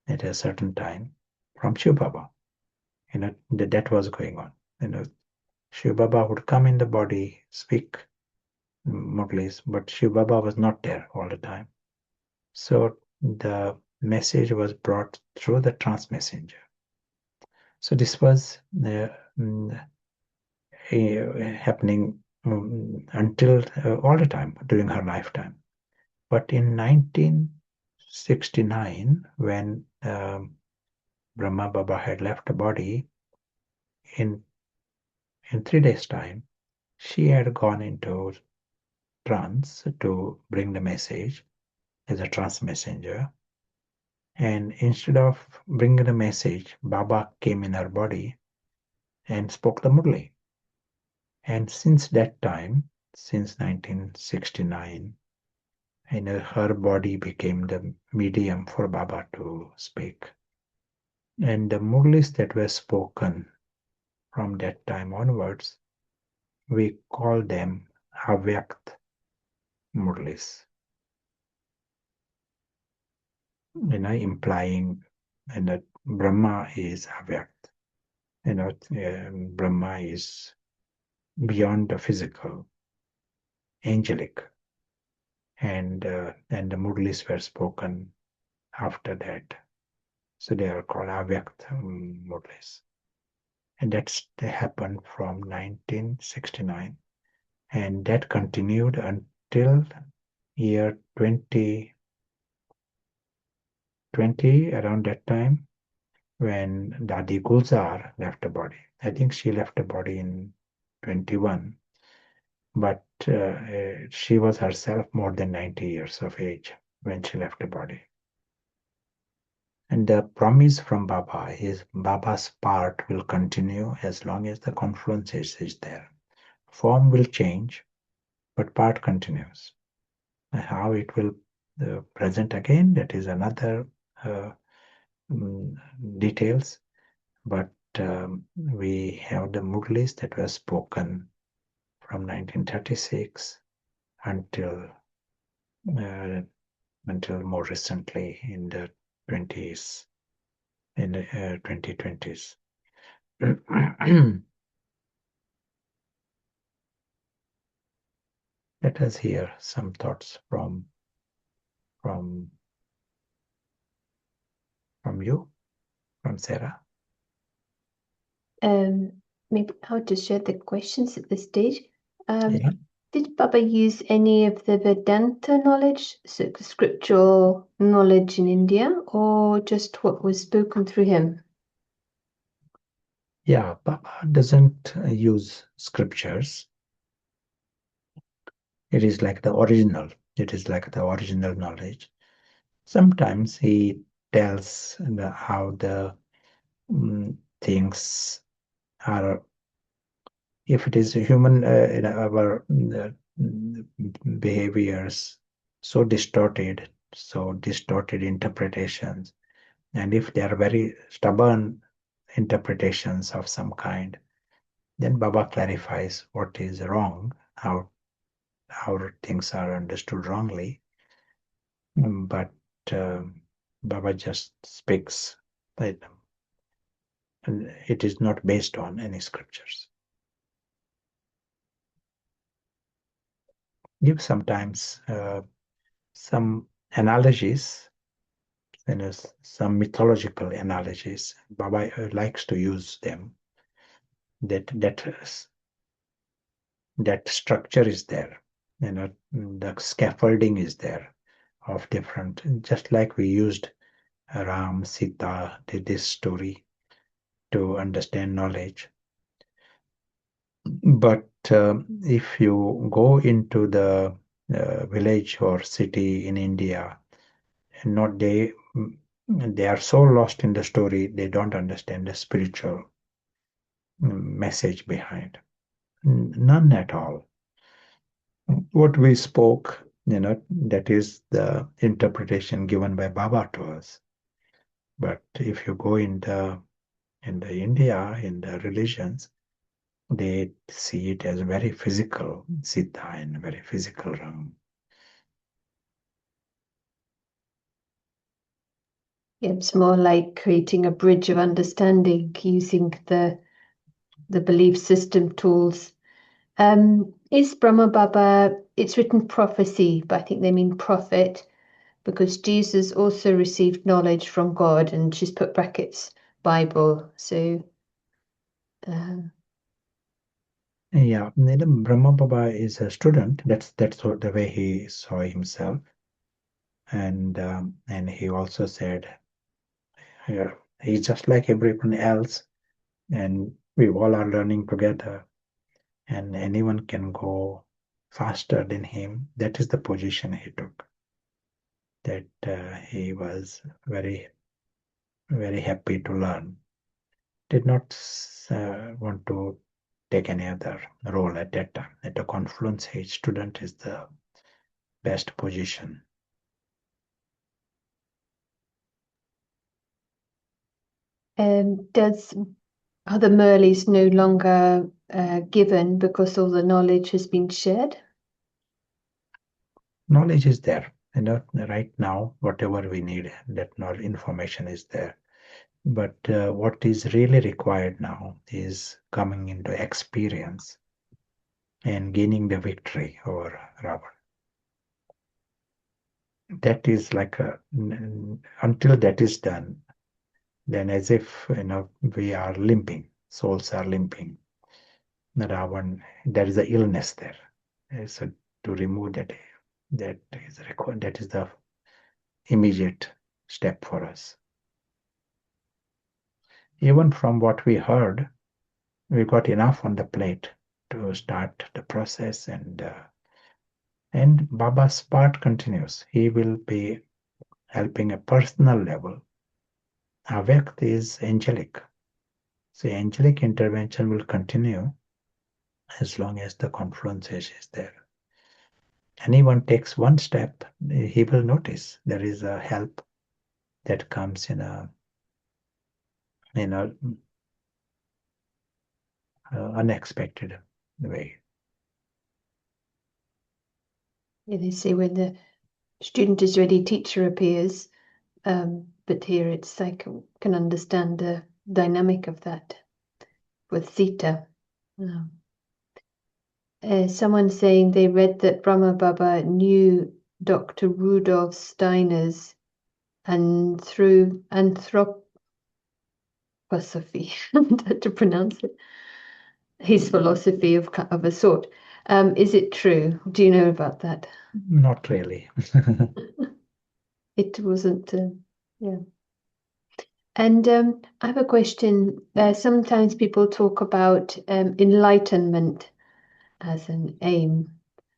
at a certain time from Shiv Baba. That was going on. Shiv Baba would come in the body, speak Murlis, but Shiv Baba was not there all the time. So the message was brought through the trans messenger. So this was happening until all the time during her lifetime. But in 1969, when Brahma Baba had left the body, in 3 days' time, she had gone into trance to bring the message as a trance messenger. And instead of bringing the message, Baba came in her body and spoke the Murli. And since that time, since 1969, her body became the medium for Baba to speak. And the Murlis that were spoken from that time onwards, we call them Avyakt Murlis, implying that Brahma is Avyakt. Brahma is beyond the physical, angelic, and the Murlis were spoken after that. So they are called Avyakt Murlis. And that happened from 1969. And that continued until year 2020, around that time, when Dadi Gulzar left the body. I think she left the body in 21, but she was herself more than 90 years of age when she left the body. And the promise from Baba is Baba's part will continue as long as the confluence is there. Form will change, but part continues. How it will present again, that is another details. But we have the Murlis that were spoken from 1936 until more recently in the 20s, in the 2020s. Let us hear some thoughts from you, from Sarah. Maybe I'll just share the questions at this stage. Yeah. Did Baba use any of the Vedanta knowledge, so scriptural knowledge in India, or just what was spoken through him? Yeah, Baba doesn't use scriptures. It is like the original. It is like the original knowledge. Sometimes he tells how the things are. If it is human, our behaviors so distorted interpretations, and if they are very stubborn interpretations of some kind, then Baba clarifies what is wrong, how things are understood wrongly. But Baba just speaks. It is not based on any scriptures. Give sometimes some analogies, some mythological analogies. Baba likes to use them. That structure is there. The scaffolding is there of different. Just like we used Ram, Sita did this story to understand knowledge. But if you go into the village or city in India, not they are so lost in the story they don't understand the spiritual message behind. None at all. What we spoke, that is the interpretation given by Baba to us. But if you go in the India, in the religions, they see it as very physical, Sita, and very physical Ram. It's more like creating a bridge of understanding using the belief system tools. Is Brahma Baba, it's written prophecy, but I think they mean prophet, because Jesus also received knowledge from God, and she's put brackets Bible. So Yeah, Brahma Baba is a student. That's what the way he saw himself, and he also said, yeah, he's just like everyone else, and we all are learning together, and anyone can go faster than him. That is the position he took. That he was very, very happy to learn. Did not want to take any other role at that time. At the Confluence, a student is the best position. does are the Murleys no longer given because all the knowledge has been shared? Knowledge is there. Right now, whatever we need, that knowledge, information is there. But what is really required now is coming into experience and gaining the victory over Ravan. That is like until that is done, then as if we are limping, souls are limping. Ravan, there is a illness there. So to remove that is required. That is the immediate step for us. Even from what we heard, we got enough on the plate to start the process, and Baba's part continues. He will be helping a personal level. Avyakt is angelic. So angelic intervention will continue as long as the confluence is there. Anyone takes one step, he will notice there is a help that comes in a unexpected way. Yeah, they say when the student is ready, teacher appears. But here it's like can understand the dynamic of that with Sita. Someone saying they read that Brahma Baba knew Dr. Rudolf Steiner's and through anthroposophy, to pronounce it, his philosophy of a sort. Is it true? Do you know about that? Not really. It wasn't, yeah. And I have a question. Sometimes people talk about enlightenment as an aim.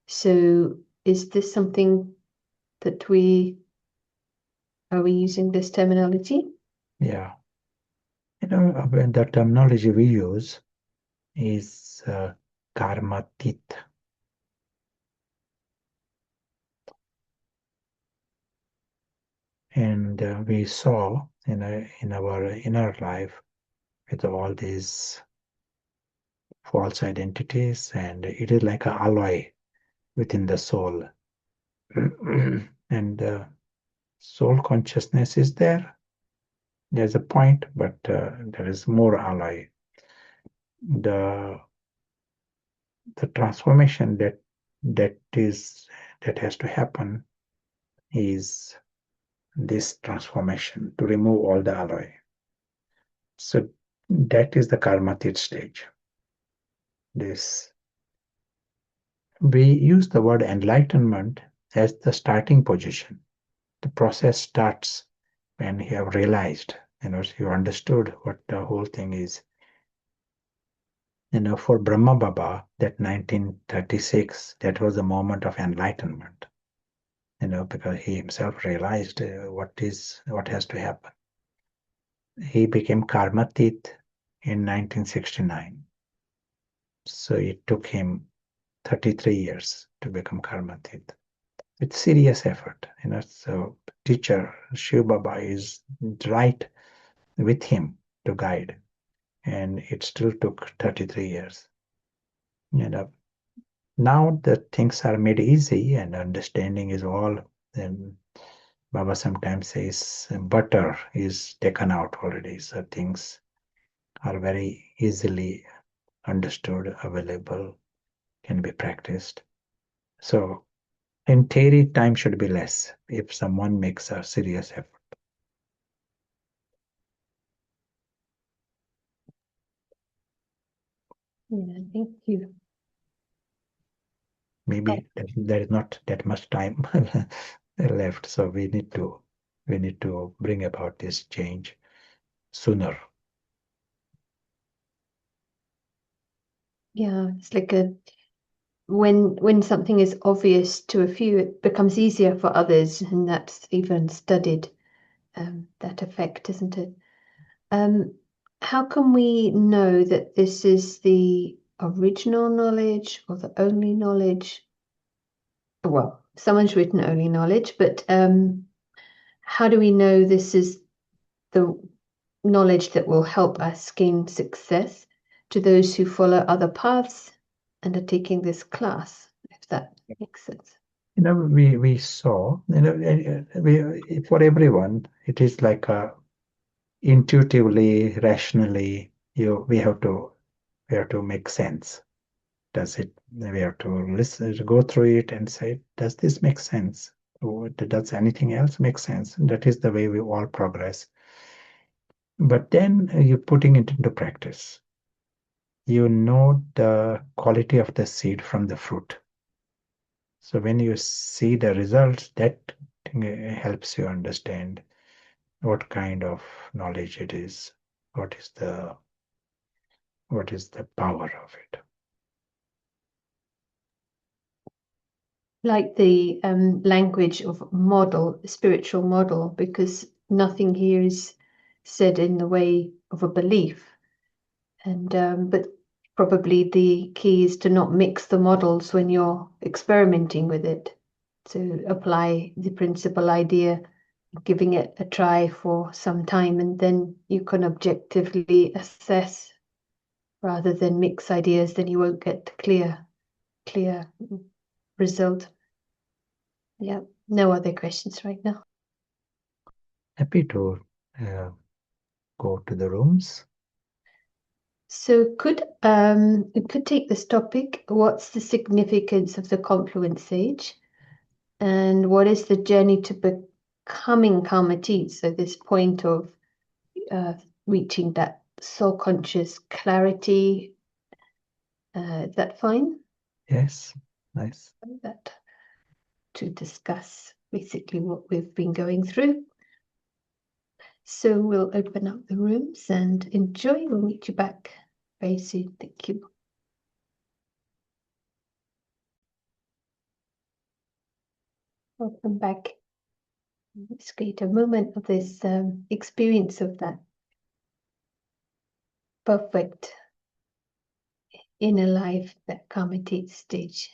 So is this something that are we using this terminology? Yeah. When the terminology we use is karmatit. And we saw in our inner life with all these false identities, and it is like an alloy within the soul. And soul consciousness is there. There's a point, but there is more alloy. The the transformation that has to happen is this transformation to remove all the alloy. So that is the karmatit stage. This we use the word enlightenment as the starting position. The process starts when you have realized, you understood what the whole thing is. For Brahma Baba, that 1936, that was a moment of enlightenment, because he himself realized what has to happen. He became Karmatit in 1969. So it took him 33 years to become Karmatit. With serious effort, so teacher Shiv Baba is right with him to guide, and it still took 33 years. Now the things are made easy and understanding is all. Then Baba sometimes says butter is taken out already, so things are very easily understood, available, can be practiced. So in theory, time should be less if someone makes a serious effort. Yeah, thank you. Maybe there is not that much time left, so we need to bring about this change sooner. Yeah, it's like when something is obvious to a few, it becomes easier for others, and that's even studied, that effect, isn't it? How can we know that this is the original knowledge or the only knowledge? Well, someone's written only knowledge, but how do we know this is the knowledge that will help us gain success to those who follow other paths and are taking this class, if that makes sense? We saw, for everyone, it is like intuitively, rationally, we have to make sense. We have to listen, go through it and say, does this make sense? Or does anything else make sense? That is the way we all progress. But then you're putting it into practice. You know the quality of the seed from the fruit. So when you see the results, that helps you understand what kind of knowledge it is, what is the power of it. Like the language of model, spiritual model, because nothing here is said in the way of a belief. And but probably the key is to not mix the models when you're experimenting with it, to apply the principal idea, giving it a try for some time, and then you can objectively assess rather than mix ideas, then you won't get clear result. Yeah, no other questions right now. Happy to go to the rooms. So we could take this topic, what's the significance of the Confluence age? And what is the journey to becoming Karmatit? So this point of reaching that soul conscious clarity. Is that fine? Yes, nice. That to discuss basically what we've been going through. So we'll open up the rooms and enjoy. We'll meet you back very soon. Thank you. Welcome back. Let's create a moment of this experience of that perfect inner life, that Karmatit stage.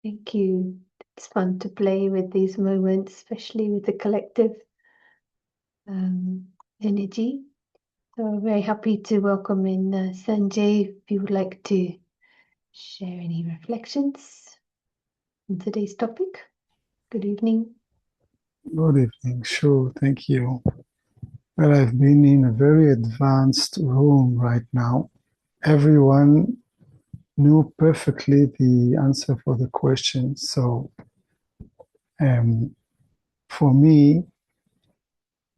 Thank you. It's fun to play with these moments, especially with the collective um, energy. So I'm very happy to welcome in Sanjay, if you would like to share any reflections on today's topic. Good evening. Good evening. Sure, thank you. Well, I've been in a very advanced room right now. Everyone knew perfectly the answer for the question. So, um, for me,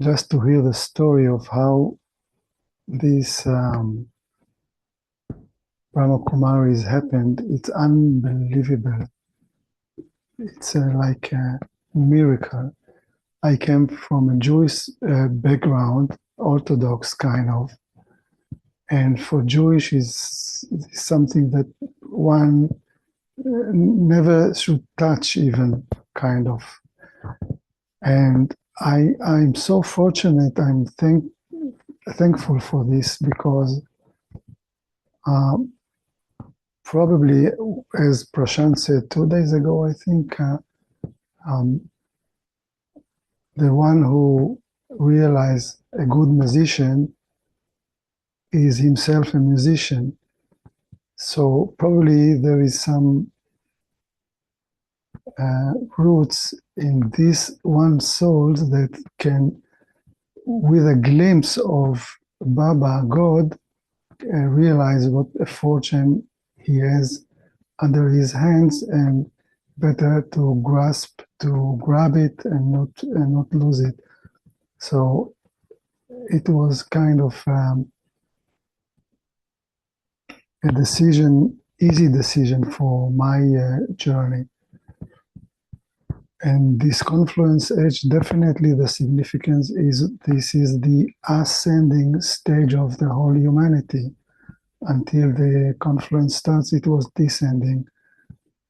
just to hear the story of how this Brahma Kumaris happened, it's unbelievable. It's like a miracle. I came from a Jewish background, Orthodox kind of, and for Jewish is something that one never should touch even kind of. And I'm so fortunate. I'm thankful for this because um, probably, as Prashant said 2 days ago, I think um, the one who realized a good musician is himself a musician. So probably there is some roots in this one soul that can, with a glimpse of Baba, God, realize what a fortune he has under his hands, and better to grab it, and not lose it. So it was kind of a decision, easy decision for my journey. And this confluence age, definitely the significance is this is the ascending stage of the whole humanity. Until the confluence starts, it was descending.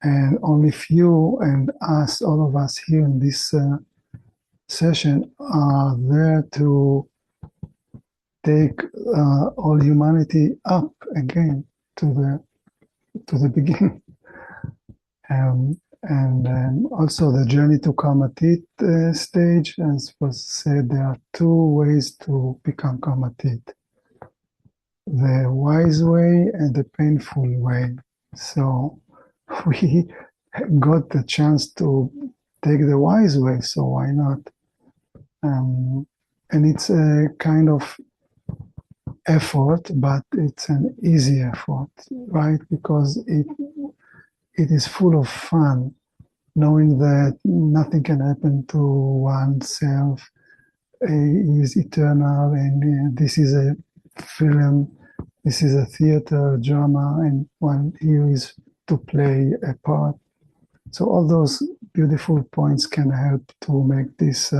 And only few and us, all of us here in this session, are there to take all humanity up again to the beginning. And also the journey to Kamatit stage, as was said, there are two ways to become Kamatit: the wise way and the painful way. So we got the chance to take the wise way, so why not? And it's a kind of effort, but it's an easy effort, right? Because it is full of fun, knowing that nothing can happen to oneself, is eternal, and this is a film, this is a theater drama, and one here is to play a part. So all those beautiful points can help to make this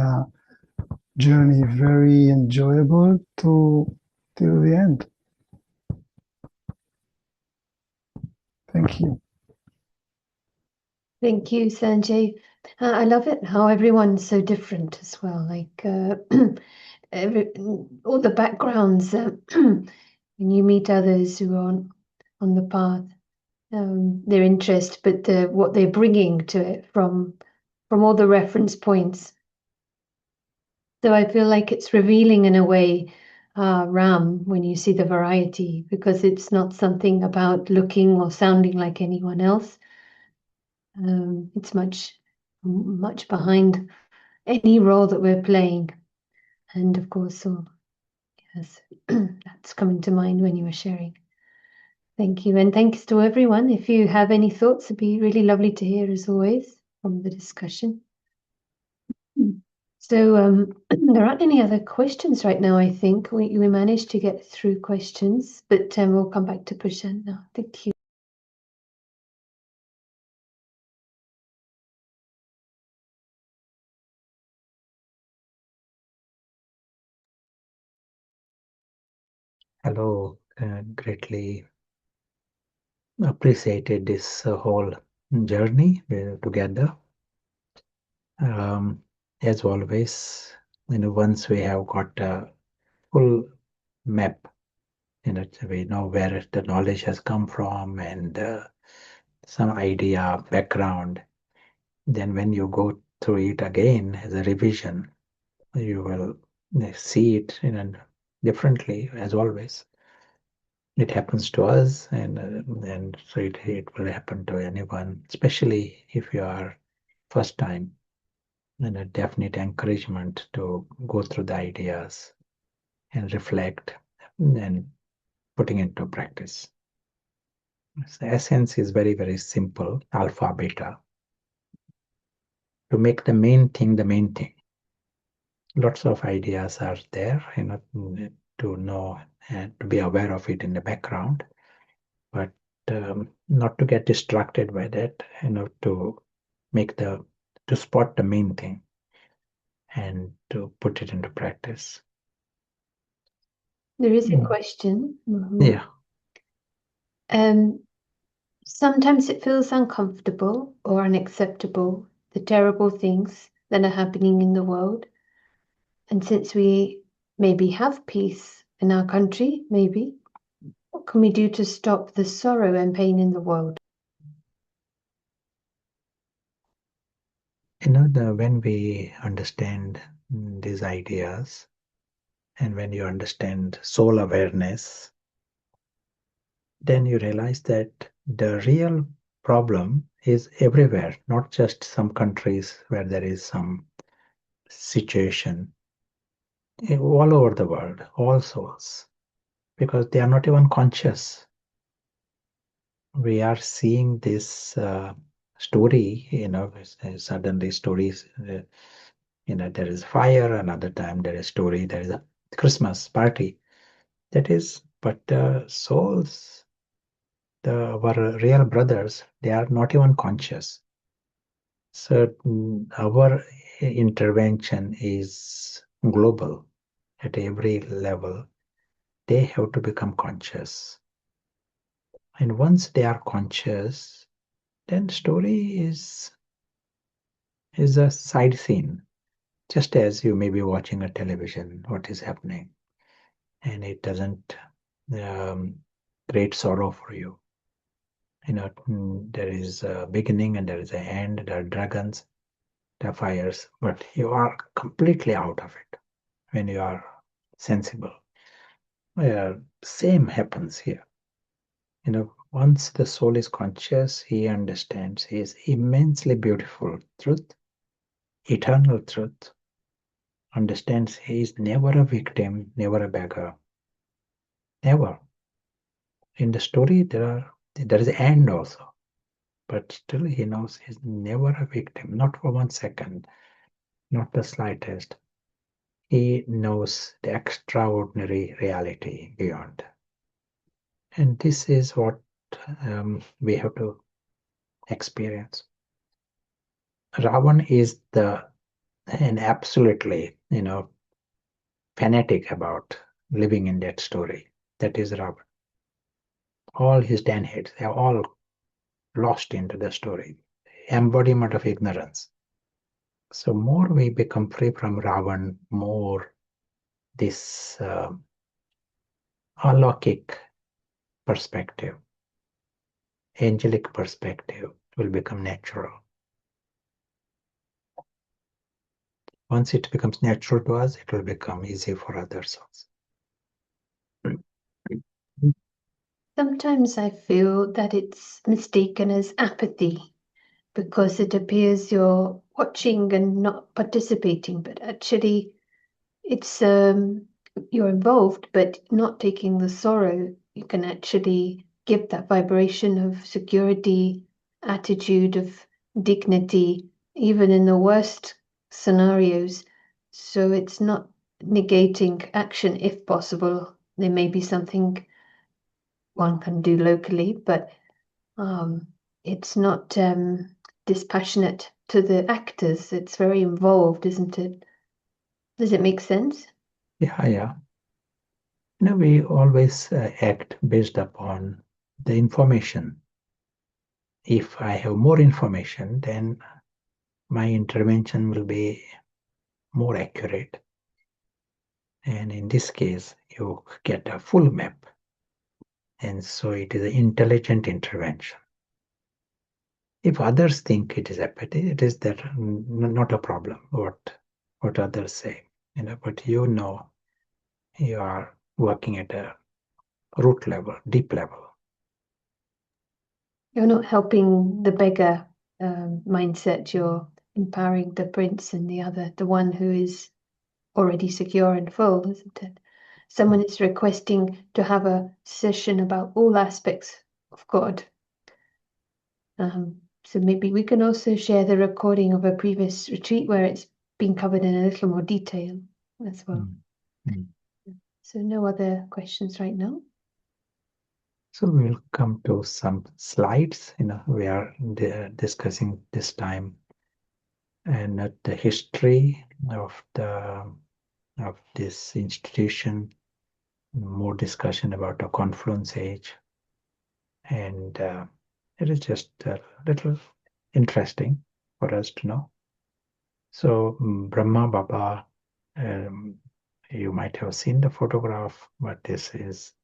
journey very enjoyable to till the end. Thank you. Thank you, Sanjay. I love it how everyone's so different as well. Like every, all the backgrounds. When you meet others who are on the path, their interest, but what they're bringing to it from all the reference points. So I feel like it's revealing in a way, Ram, when you see the variety, because it's not something about looking or sounding like anyone else. It's much behind any role that we're playing. And of course, yes, that's coming to mind when you were sharing. Thank you. And thanks to everyone. If you have any thoughts, it'd be really lovely to hear as always from the discussion. So there aren't any other questions right now, I think. We managed to get through questions, but we'll come back to Prashant now. Thank you. Hello, greatly appreciated this whole journey together. As always, once we have got a full map, we know where the knowledge has come from, and some idea, background. Then when you go through it again as a revision, you will see it differently as always. It happens to us, and so it will happen to anyone, especially if you are first time. And a definite encouragement to go through the ideas and reflect and putting into practice. The essence is very, very simple, alpha, beta. To make the main thing the main thing. Lots of ideas are there, to know and to be aware of it in the background, but not to get distracted by that, to spot the main thing and to put it into practice. There is a question. Yeah. Sometimes it feels uncomfortable or unacceptable, the terrible things that are happening in the world. And since we maybe have peace in our country, maybe, what can we do to stop the sorrow and pain in the world? When we understand these ideas, and when you understand soul awareness, then you realize that the real problem is everywhere, not just some countries where there is some situation. All over the world, all souls, because they are not even conscious. We are seeing this story, suddenly stories, there is fire, another time there is story, there is a Christmas party. That is, but souls, our real brothers, they are not even conscious. So our intervention is global at every level. They have to become conscious. And once they are conscious, then story is a side scene. Just as you may be watching a television, what is happening, and it doesn't create sorrow for you. There is a beginning and there is an end. There are dragons, there are fires, but you are completely out of it when you are sensible. Same happens here. Once the soul is conscious, he understands his immensely beautiful truth, eternal truth, understands he is never a victim, never a beggar. Never. In the story, there is an end also. But still he knows he's never a victim, not for 1 second, not the slightest. He knows the extraordinary reality beyond. And this is what we have to experience. Ravan is and absolutely, fanatic about living in that story. That is Ravan. All his 10 heads, they are all lost into the story. Embodiment of ignorance. So more we become free from Ravan, more this alaukic perspective, angelic perspective will become natural. Once it becomes natural to us, it will become easy for others also. Sometimes I feel that it's mistaken as apathy because it appears you're watching and not participating, but actually it's you're involved but not taking the sorrow. You can actually give that vibration of security, attitude of dignity, even in the worst scenarios. So it's not negating action if possible. There may be something one can do locally, but it's not dispassionate to the actors. It's very involved, isn't it? Does it make sense? Yeah. We always act based upon the information. If I have more information, then my intervention will be more accurate. And in this case, you get a full map. And so it is an intelligent intervention. If others think it is apathy, it is that not a problem. What others say, but you are working at a root level, deep level. You're not helping the beggar mindset, you're empowering the prince and the one who is already secure and full, isn't it? Someone is requesting to have a session about all aspects of God. So maybe we can also share the recording of a previous retreat where it's been covered in a little more detail as well. So no other questions right now. So we'll come to some slides. We are discussing this time and the history of this institution, more discussion about the Confluence age, and it is just a little interesting for us to know. So Brahma Baba, you might have seen the photograph, but this is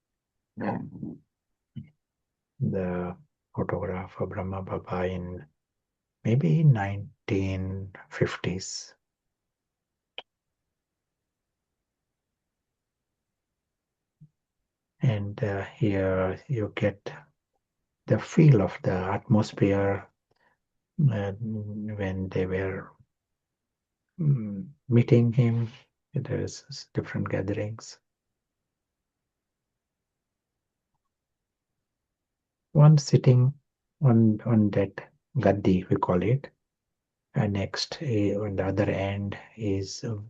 the photograph of Brahma Baba in maybe 1950s. And here you get the feel of the atmosphere when they were meeting him. There is different gatherings. One sitting on that gaddi, we call it. And next, on the other end is the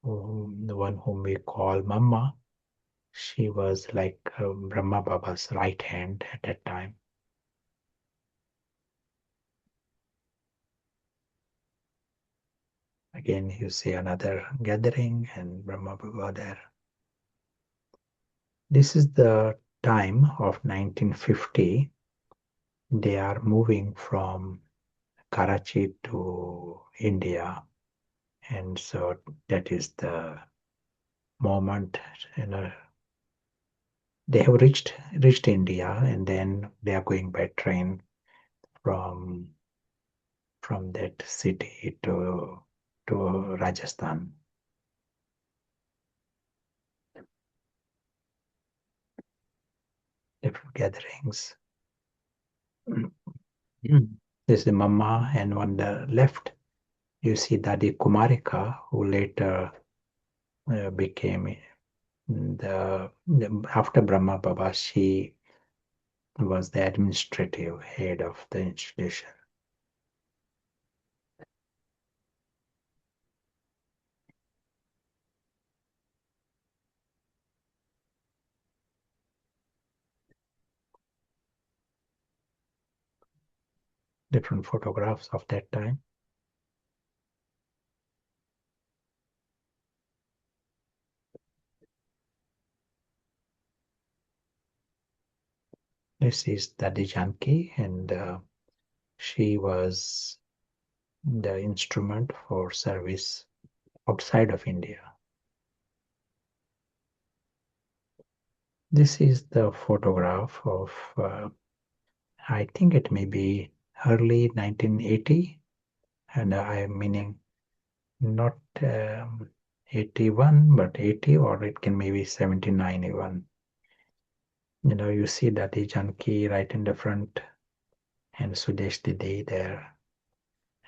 one whom we call Mama. She was like Brahma Baba's right hand at that time. Again, you see another gathering and Brahma Baba there. This is the time of 1950. They are moving from Karachi to India. And so that is the moment, they have reached India, and then they are going by train from that city to Rajasthan. Different gatherings. This is Mama, and on the left you see Dadi Kumarika, who later became after Brahma Baba. She was the administrative head of the institution. Different photographs of that time. This is Dadi Janki, and she was the instrument for service outside of India. This is the photograph of, I think it may be early 1980, and I am meaning not 81, but 80, or it can maybe 79 even. You see Dadi Janki right in the front, and Sudesh Didi there,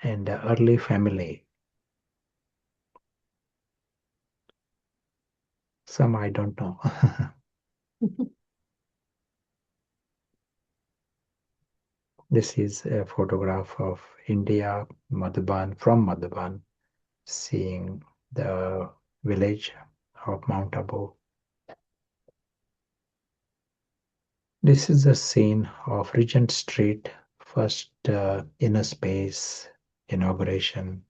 and the early family. Some I don't know. This is a photograph of India, Madhuban, from Madhuban, seeing the village of Mount Abu. This is a scene of Regent Street, first inner space inauguration,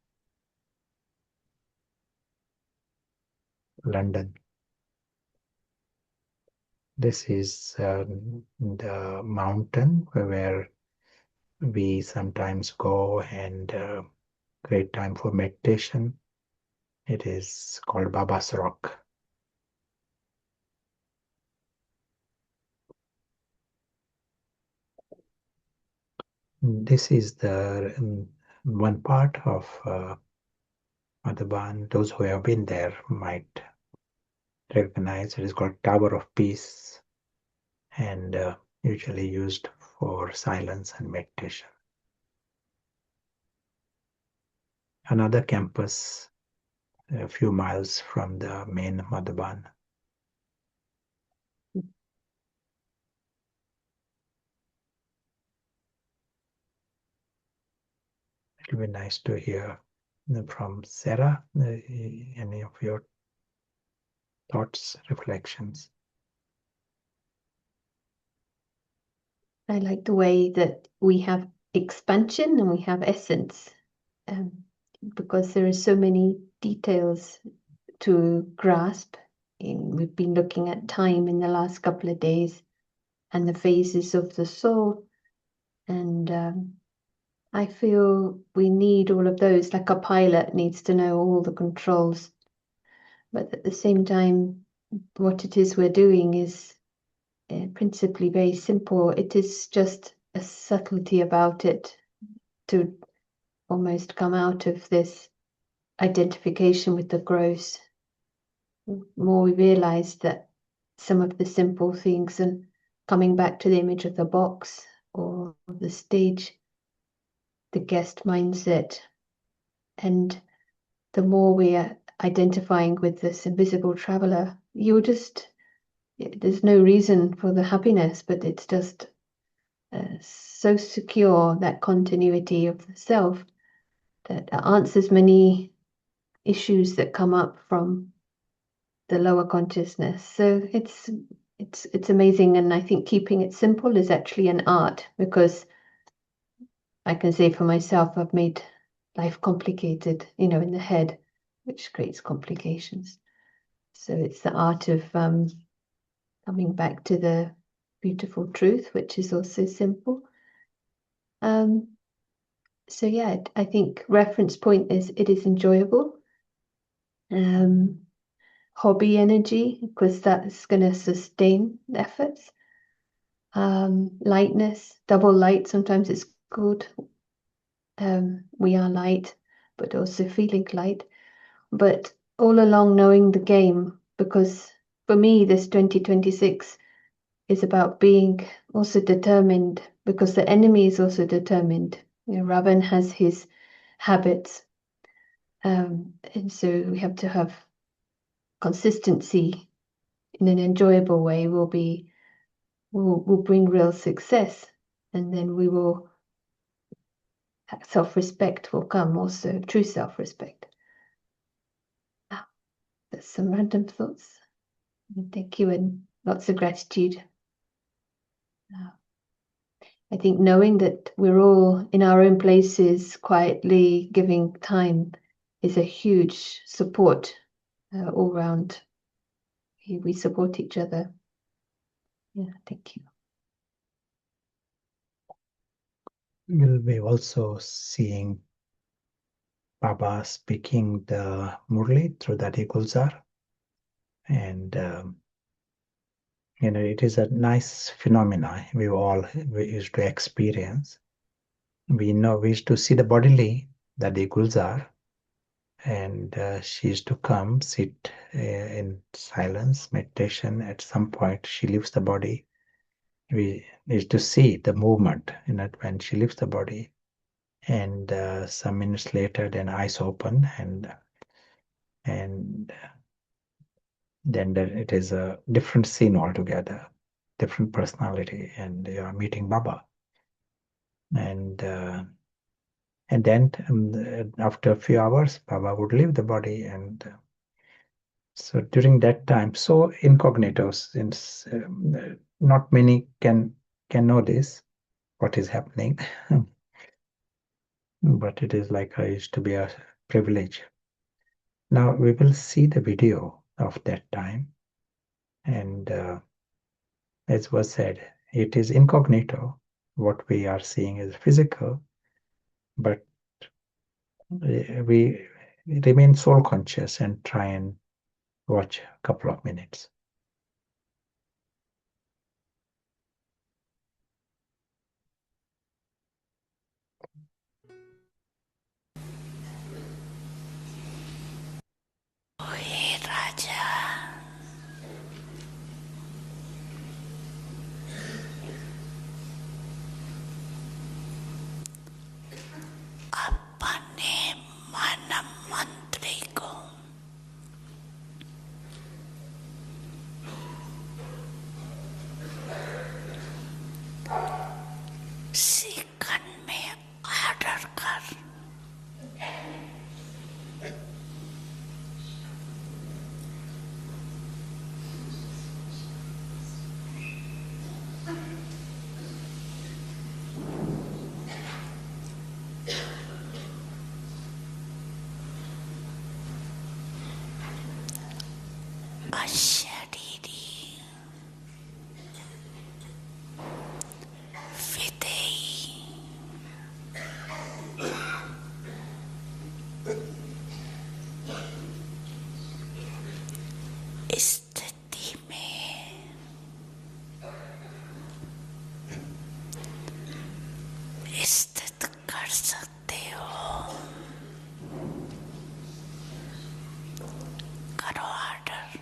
London. This is the mountain where we sometimes go, and great time for meditation. It is called Baba's Rock. This is the one part of Madhuban. Those who have been there might recognize it is called Tower of Peace, and usually used for silence and meditation. Another campus a few miles from the main Madhuban. It will be nice to hear from Sarah any of your thoughts, reflections. I like the way that we have expansion and we have essence, because there are so many details to grasp. We've been looking at time in the last couple of days and the phases of the soul, and I feel we need all of those, like a pilot needs to know all the controls. But at the same time, what it is we're doing is principally very simple. It is just a subtlety about it to almost come out of this identification with the gross. The more we realize that some of the simple things, and coming back to the image of the box or the stage, the guest mindset, and the more we are identifying with this invisible traveler, there's no reason for the happiness, but it's just so secure, that continuity of the self, that answers many issues that come up from the lower consciousness. So it's amazing, and I think keeping it simple is actually an art, because I can say for myself, I've made life complicated, in the head, which creates complications. So it's the art of coming back to the beautiful truth, which is also simple. So yeah, I think reference point is it is enjoyable. Hobby energy, because that's going to sustain the efforts. Lightness, double light, sometimes it's good. We are light, but also feeling light. But all along knowing the game, because for me, this 2026 is about being also determined, because the enemy is also determined. Ravan has his habits, and so we have to have consistency in an enjoyable way. Will bring real success, and then we will self-respect will come also, true self-respect. That's some random thoughts. Thank you, and lots of gratitude. I think knowing that we're all in our own places, quietly giving time, is a huge support all round. We support each other. Yeah, thank you. We'll be also seeing Baba speaking the Murli through the Gulzar, and it is a nice phenomena we used to experience. We used to see the bodily, the Gulzar, and she used to come sit in silence, meditation. At some point, she leaves the body. We used to see the movement in it when she leaves the body, and some minutes later, then eyes open, and then it is a different scene altogether, different personality, and you are meeting Baba. And then after a few hours, Baba would leave the body, and so during that time, so incognito, since not many can know this, what is happening, but it is like I used to be a privilege. Now we will see the video of that time, and as was said, it is incognito. What we are seeing is physical, but we remain soul conscious and try and watch a couple of minutes. Shadidi Fidei स्थिति में स्थित कर सकते हो। करो order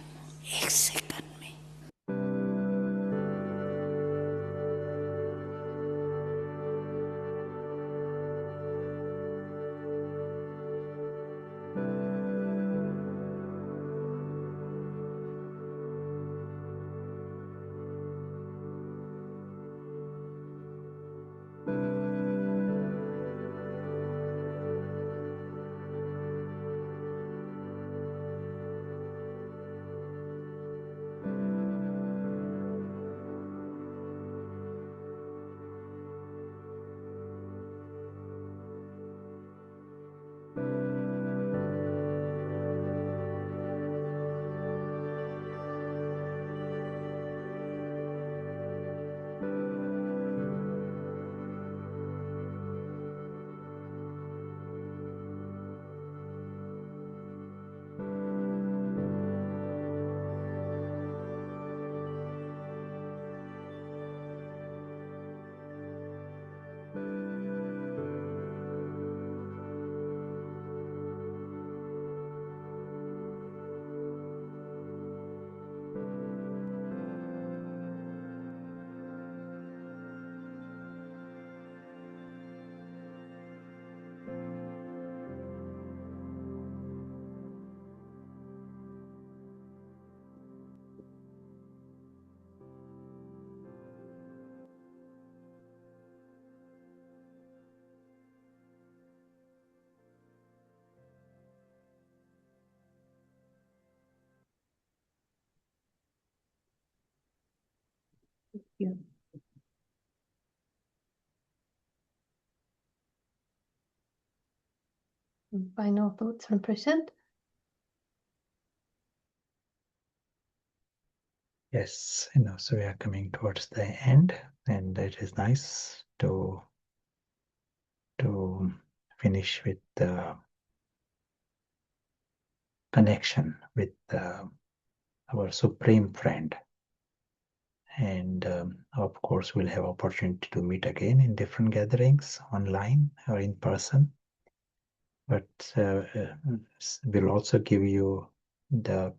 1 second में। Yeah. Final thoughts from Prashant? Yes, so we are coming towards the end, and it is nice to finish with the connection with our supreme friend. And of course, we'll have opportunity to meet again in different gatherings, online or in person. But we'll also give you the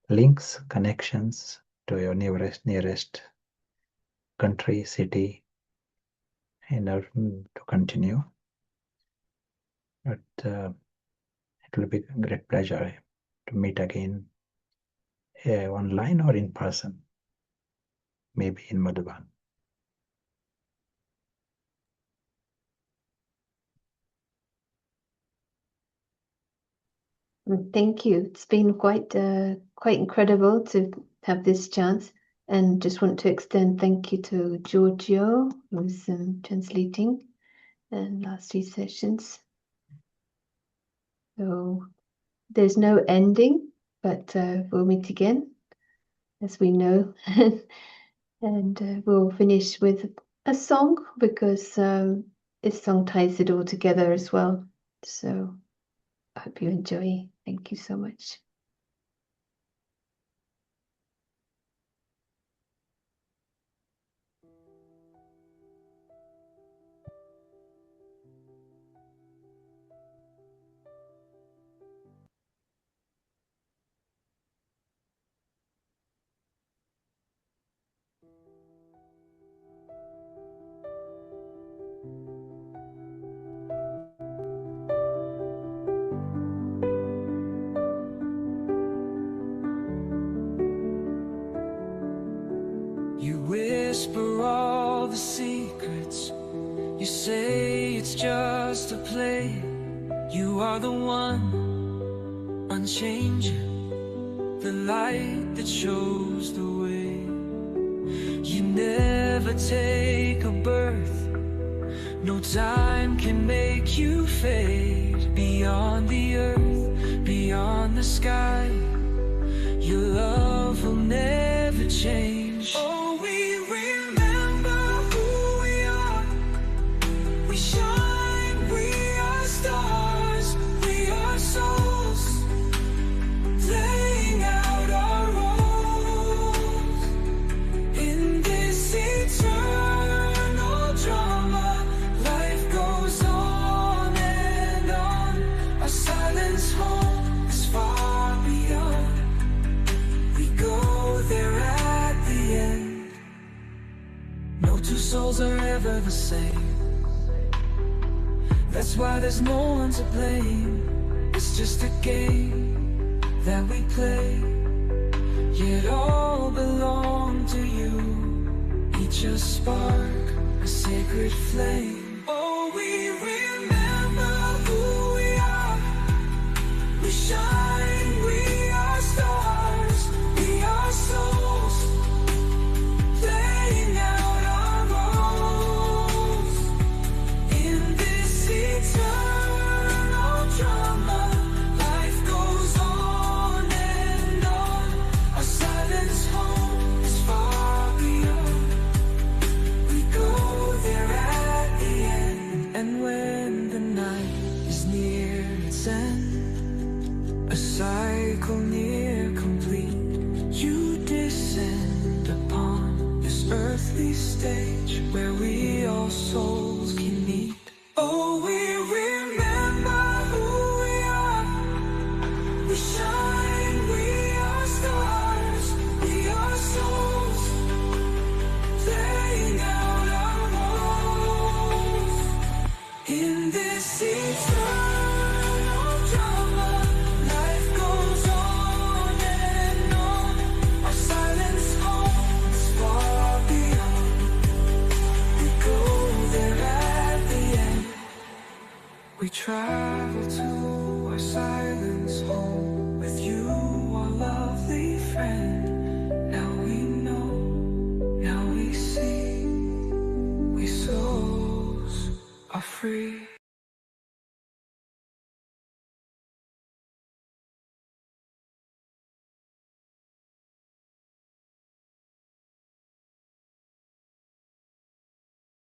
links, connections to your nearest country, city, in order to continue. But it will be a great pleasure to meet again online or in person, maybe in Madhuban. Thank you. It's been quite incredible to have this chance, and just want to extend thank you to Giorgio, who's translating and last 2 sessions. So there's no ending, but we'll meet again, as we know, and we'll finish with a song, because this song ties it all together as well. So I hope you enjoy. Thank you so much. You whisper all the secrets. You say it's just a play. You are the one, unchanging, the light that shows the way. You never take a birth. No time can make you fade. Beyond the earth, beyond the sky, you souls are ever the same. That's why there's no one to blame. It's just a game that we play, yet all belong to you. Each a spark, a sacred flame. Oh, we remember who we are. We shine, we are stars. We are souls playing out our roles in this eternal drama. Life goes on and on. Our silence home is far beyond. We go there at the end. And when the night is near its end, a cycle near complete, you descend upon this earthly stage where we all souls can meet. Oh, we remember